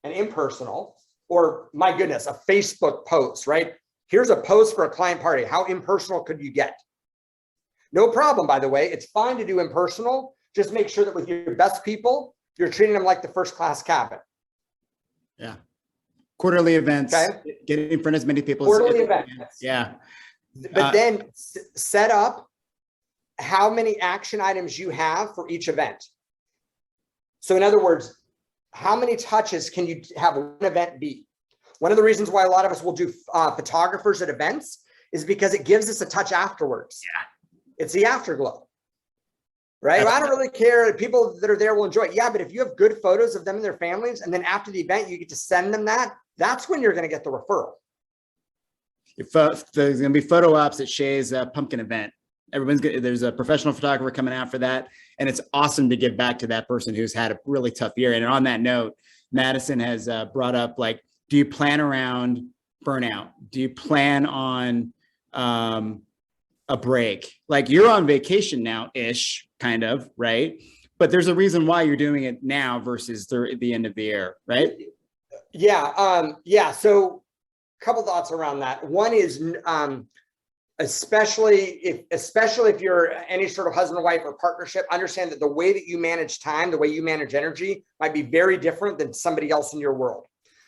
F: and impersonal, or my goodness, a Facebook post, right? Here's a post for a client party. How impersonal could you get? No problem, by the way. It's fine to do impersonal. Just make sure that with your best people, you're treating them like the first class cabin.
E: Yeah. Quarterly events,
F: okay.
E: Get in front of as many people.
F: Quarterly events.
E: Yeah.
F: But then set up how many action items you have for each event. So in other words, how many touches can you have one event be? One of the reasons why a lot of us will do photographers at events is because it gives us a touch afterwards. Yeah. It's the afterglow, right? Well, I don't really care. People that are there will enjoy it. Yeah, but if you have good photos of them and their families, and then after the event, you get to send them that, that's when you're going to get the referral.
E: If there's going to be photo ops at Shay's pumpkin event. There's a professional photographer coming out for that. And it's awesome to give back to that person who's had a really tough year. And on that note, Madison has brought up, like, do you plan around burnout? Do you plan on a break? Like, you're on vacation now-ish, kind of, right? But there's a reason why you're doing it now versus the end of the year, right?
F: Yeah. So a couple thoughts around that. One is, especially if you're any sort of husband and wife or partnership, understand that the way that you manage time, the way you manage energy might be very different than somebody else in your world.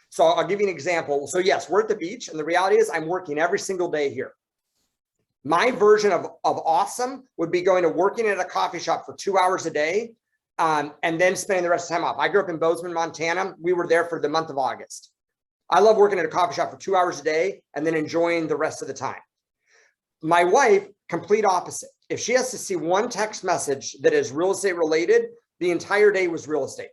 F: So I'll give you an example. So yes, we're at the beach, and the reality is I'm working every single day here. My version of awesome would be going to working at a coffee shop for 2 hours a day, and then spending the rest of the time off. I grew up in Bozeman, Montana. We were there for the month of August. I love working at a coffee shop for 2 hours a day and then enjoying the rest of the time. My wife, complete opposite. If she has to see one text message that is real estate related, the entire day was real estate.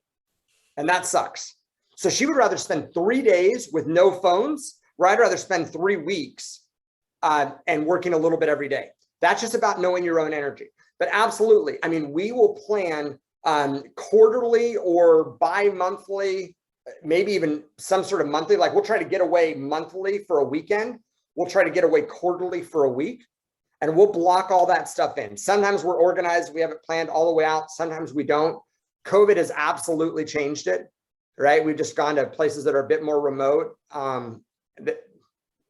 F: And that sucks. So she would rather spend 3 days with no phones, or I'd rather spend 3 weeks and working a little bit every day. That's just about knowing your own energy. But absolutely, I mean, we will plan quarterly or bi-monthly, maybe even some sort of monthly. Like we'll try to get away monthly for a weekend. We'll try to get away quarterly for a week, and we'll block all that stuff in. Sometimes we're organized. We have it planned all the way out. Sometimes we don't. COVID has absolutely changed it, right? We've just gone to places that are a bit more remote.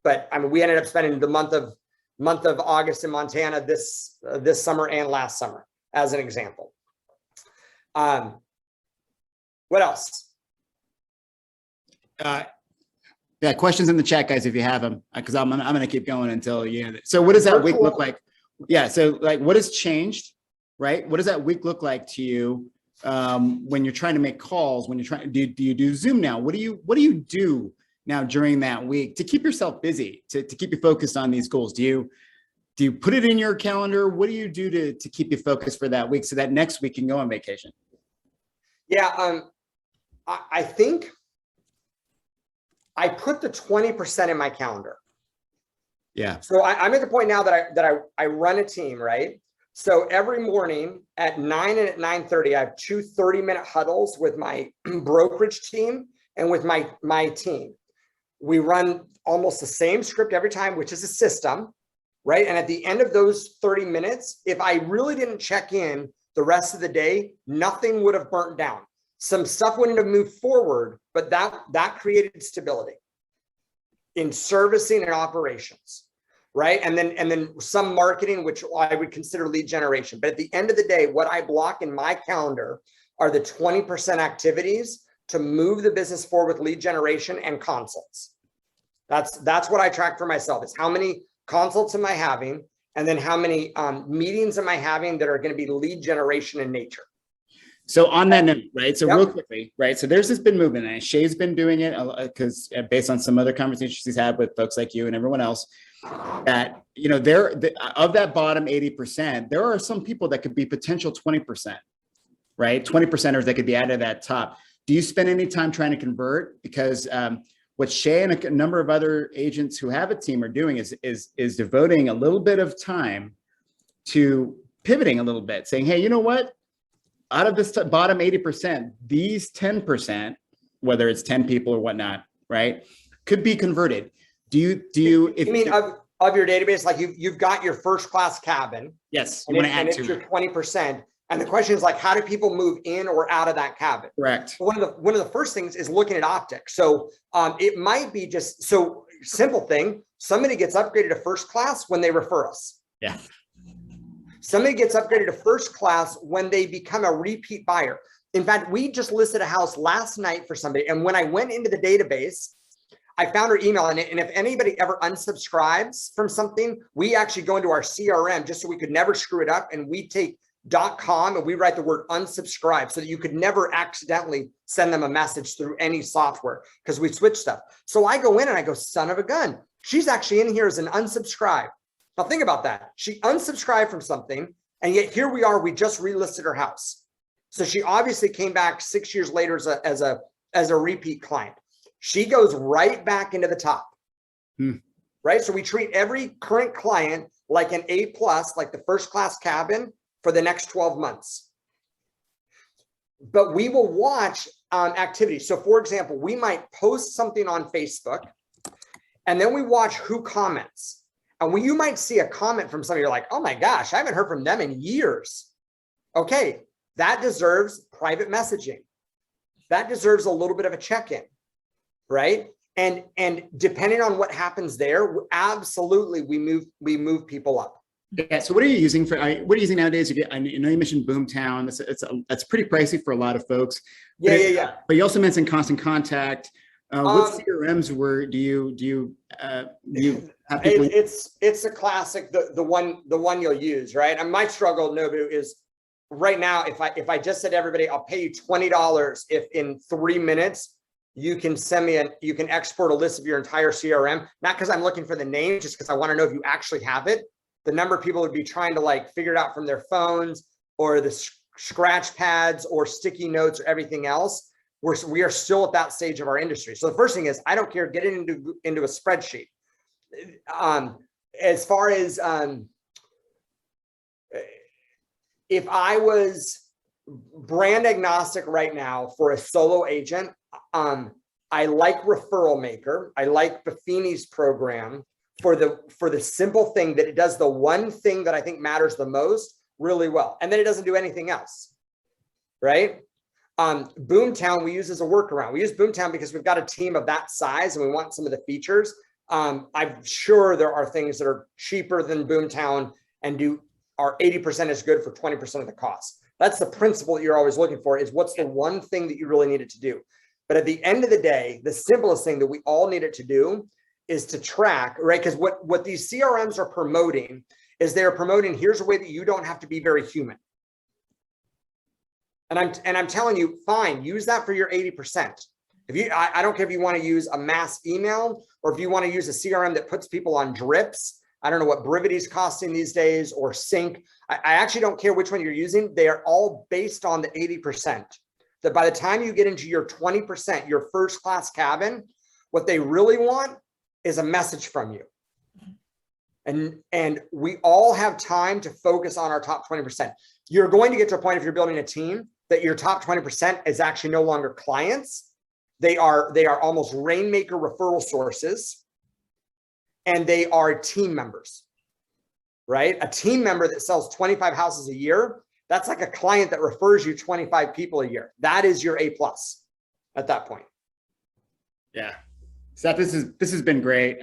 F: But I mean, we ended up spending the month of August in Montana this summer and last summer, as an example. What else?
E: Yeah, questions in the chat, guys, if you have them, because I'm going to keep going until you end it. So what does that week look like? Yeah, so like what has changed, right? What does that week look like to you when you're trying to make calls, when you're trying, do you do Zoom now? What do you do now during that week to keep yourself busy, to keep you focused on these goals? Do you put it in your calendar? What do you do to keep you focused for that week so that next week you can go on vacation?
F: Yeah, I think I put the 20% in my calendar.
E: Yeah.
F: So I'm at the point now that I run a team, right? So every morning at 9 and at 9:30, I have 2 30-minute huddles with my brokerage team and with my team. We run almost the same script every time, which is a system, right? And at the end of those 30 minutes, if I really didn't check in the rest of the day, nothing would have burnt down. Some stuff wouldn't have moved forward, but that created stability in servicing and operations, right? And then some marketing, which I would consider lead generation. But at the end of the day, what I block in my calendar are the 20% activities to move the business forward with lead generation and consults. That's what I track for myself, is how many consults am I having, and then how many meetings am I having that are going to be lead generation in nature.
E: So on that note, right? So
F: Yep.
E: real quickly, right? So there's this been movement, and Shay's been doing it because based on some other conversations he's had with folks like you and everyone else, that, you know, of that bottom 80%, there are some people that could be potential 20%, right? 20%ers that could be added to that top. Do you spend any time trying to convert? Because what Shay and a number of other agents who have a team are doing is devoting a little bit of time to pivoting a little bit, saying, hey, you know what? Out of this bottom 80%, these 10%, whether it's 10 people or whatnot, right, could be converted. Do you, if
F: you mean of your database, like you've got your first class cabin.
E: Yes.
F: And it's your 20%. And the question is like, how do people move in or out of that cabin?
E: Correct.
F: One of the first things is looking at optics. So it might be just, so simple thing, somebody gets upgraded to first class when they refer us.
E: Yeah.
F: Somebody gets upgraded to first class when they become a repeat buyer. In fact, we just listed a house last night for somebody. And when I went into the database, I found her email in it. And if anybody ever unsubscribes from something, we actually go into our CRM just so we could never screw it up. And we take .com and we write the word unsubscribe so that you could never accidentally send them a message through any software, because we switch stuff. So I go in and I go, son of a gun, she's actually in here as an unsubscribe. Now think about that. She unsubscribed from something, and yet here we are, we just relisted her house. So she obviously came back 6 years later as a repeat client. She goes right back into the top, right? So we treat every current client like an A+, like the first class cabin for the next 12 months. But we will watch activities. So for example, we might post something on Facebook, and then we watch who comments. And when you might see a comment from somebody, you're like, oh my gosh, I haven't heard from them in years. Okay, that deserves private messaging. That deserves a little bit of a check-in, right? And depending on what happens there, absolutely we move people up.
E: Yeah. So what are you using what are you using nowadays? I know you mentioned Boomtown. That's pretty pricey for a lot of folks.
F: Yeah.
E: But you also mentioned Constant Contact. What CRMs do you have people?
F: It's a classic, the one you'll use, right? And my struggle, Nobu, is right now, if I just said to everybody, I'll pay you $20 if in 3 minutes you can you can export a list of your entire CRM, not because I'm looking for the name, just because I want to know if you actually have it. The number of people would be trying to like figure it out from their phones or the scratch pads or sticky notes or everything else. We are still at that stage of our industry. So the first thing is, I don't care, get it into a spreadsheet. As far as if I was brand agnostic right now for a solo agent, I like Referral Maker. I like Buffini's program for the simple thing that it does the one thing that I think matters the most really well. And then it doesn't do anything else, right? Boomtown we use as a workaround. We use Boomtown because we've got a team of that size and we want some of the features. I'm sure there are things that are cheaper than Boomtown and are 80% as good for 20% of the cost. That's the principle that you're always looking for, is what's the one thing that you really need it to do. But at the end of the day, the simplest thing that we all need it to do is to track, right? Because what these CRMs are promoting is they're promoting, here's a way that you don't have to be very human. And I'm telling you, fine, use that for your 80%. I don't care if you want to use a mass email or if you want to use a CRM that puts people on drips. I don't know what Brivity's costing these days, or Sync. I actually don't care which one you're using. They are all based on the 80%. That by the time you get into your 20%, your first class cabin, what they really want is a message from you. And we all have time to focus on our top 20%. You're going to get to a point, if you're building a team, that your top 20% is actually no longer clients. They are almost rainmaker referral sources, and they are team members, right? A team member that sells 25 houses a year, that's like a client that refers you 25 people a year. That is your A+ at that point.
E: Yeah. Seth, this has been great.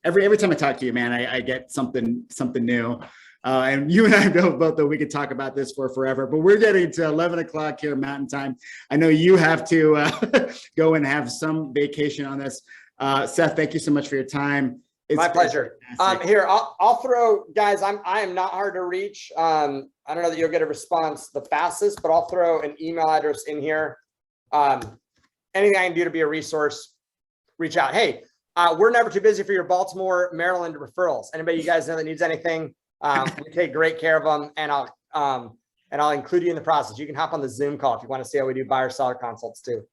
E: Every time I talk to you, man, I get something new. And you and I know both that we could talk about this for forever, but we're getting to 11 o'clock here Mountain Time. I know you have to go and have some vacation on this. Seth, thank you so much for your time.
F: My pleasure. Here, I'll throw, guys, I am not hard to reach. I don't know that you'll get a response the fastest, but I'll throw an email address in here. Anything I can do to be a resource, reach out. Hey, we're never too busy for your Baltimore, Maryland referrals. Anybody you guys know that needs anything, we take great care of them, and I'll include you in the process. You can hop on the Zoom call if you want to see how we do buyer seller consults too.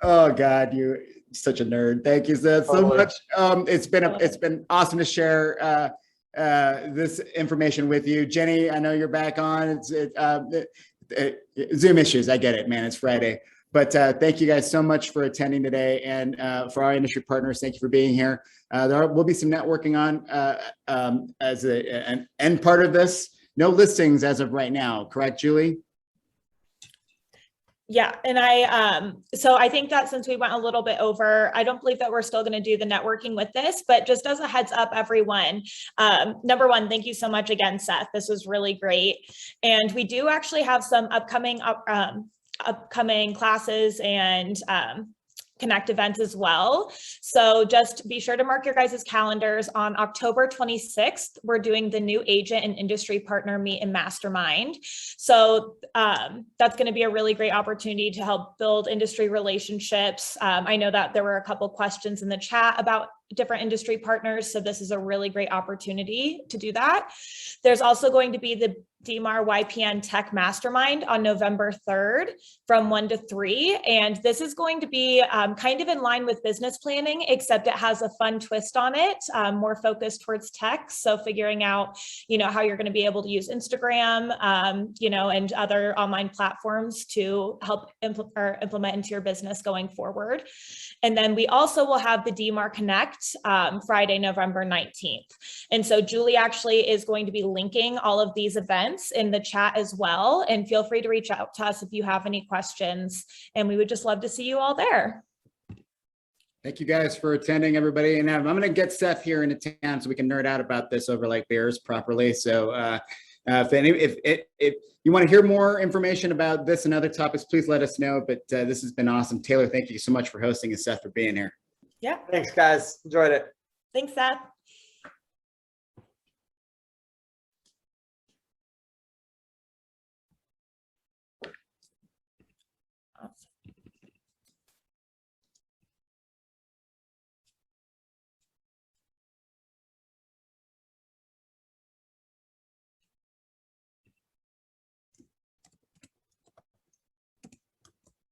E: Oh God, you're such a nerd. Thank you, Seth, so much. It's been awesome to share this information with you. Jenny, I know you're back on. Zoom issues. I get it, man. It's Friday. But thank you guys so much for attending today. And for our industry partners, thank you for being here. There will be some networking on as an end part of this. No listings as of right now, correct, Julie?
B: Yeah, and so I think that since we went a little bit over, I don't believe that we're still going to do the networking with this, but just as a heads up, everyone, number one, thank you so much again, Seth. This was really great. And we do actually have some upcoming classes and Connect events as well. So just be sure to mark your guys' calendars. On October 26th, we're doing the new agent and industry partner meet and mastermind. So that's going to be a really great opportunity to help build industry relationships. I know that there were a couple questions in the chat about different industry partners. So this is a really great opportunity to do that. There's also going to be the Dmr Ypn Tech Mastermind on November 3rd from 1 to 3. And this is going to be kind of in line with business planning, except it has a fun twist on it, more focused towards tech. So figuring out, how you're going to be able to use Instagram, and other online platforms to help implement into your business going forward. And then we also will have the DMAR Connect Friday, November 19th. And so Julie actually is going to be linking all of these events in the chat as well. And feel free to reach out to us if you have any questions. And we would just love to see you all there.
E: Thank you guys for attending, everybody. And I'm going to get Seth here into town so we can nerd out about this over like beers properly. So if you want to hear more information about this and other topics, please let us know. But this has been awesome. Taylor, thank you so much for hosting and Seth for being here.
B: Yeah.
F: Thanks, guys. Enjoyed it.
B: Thanks, Seth.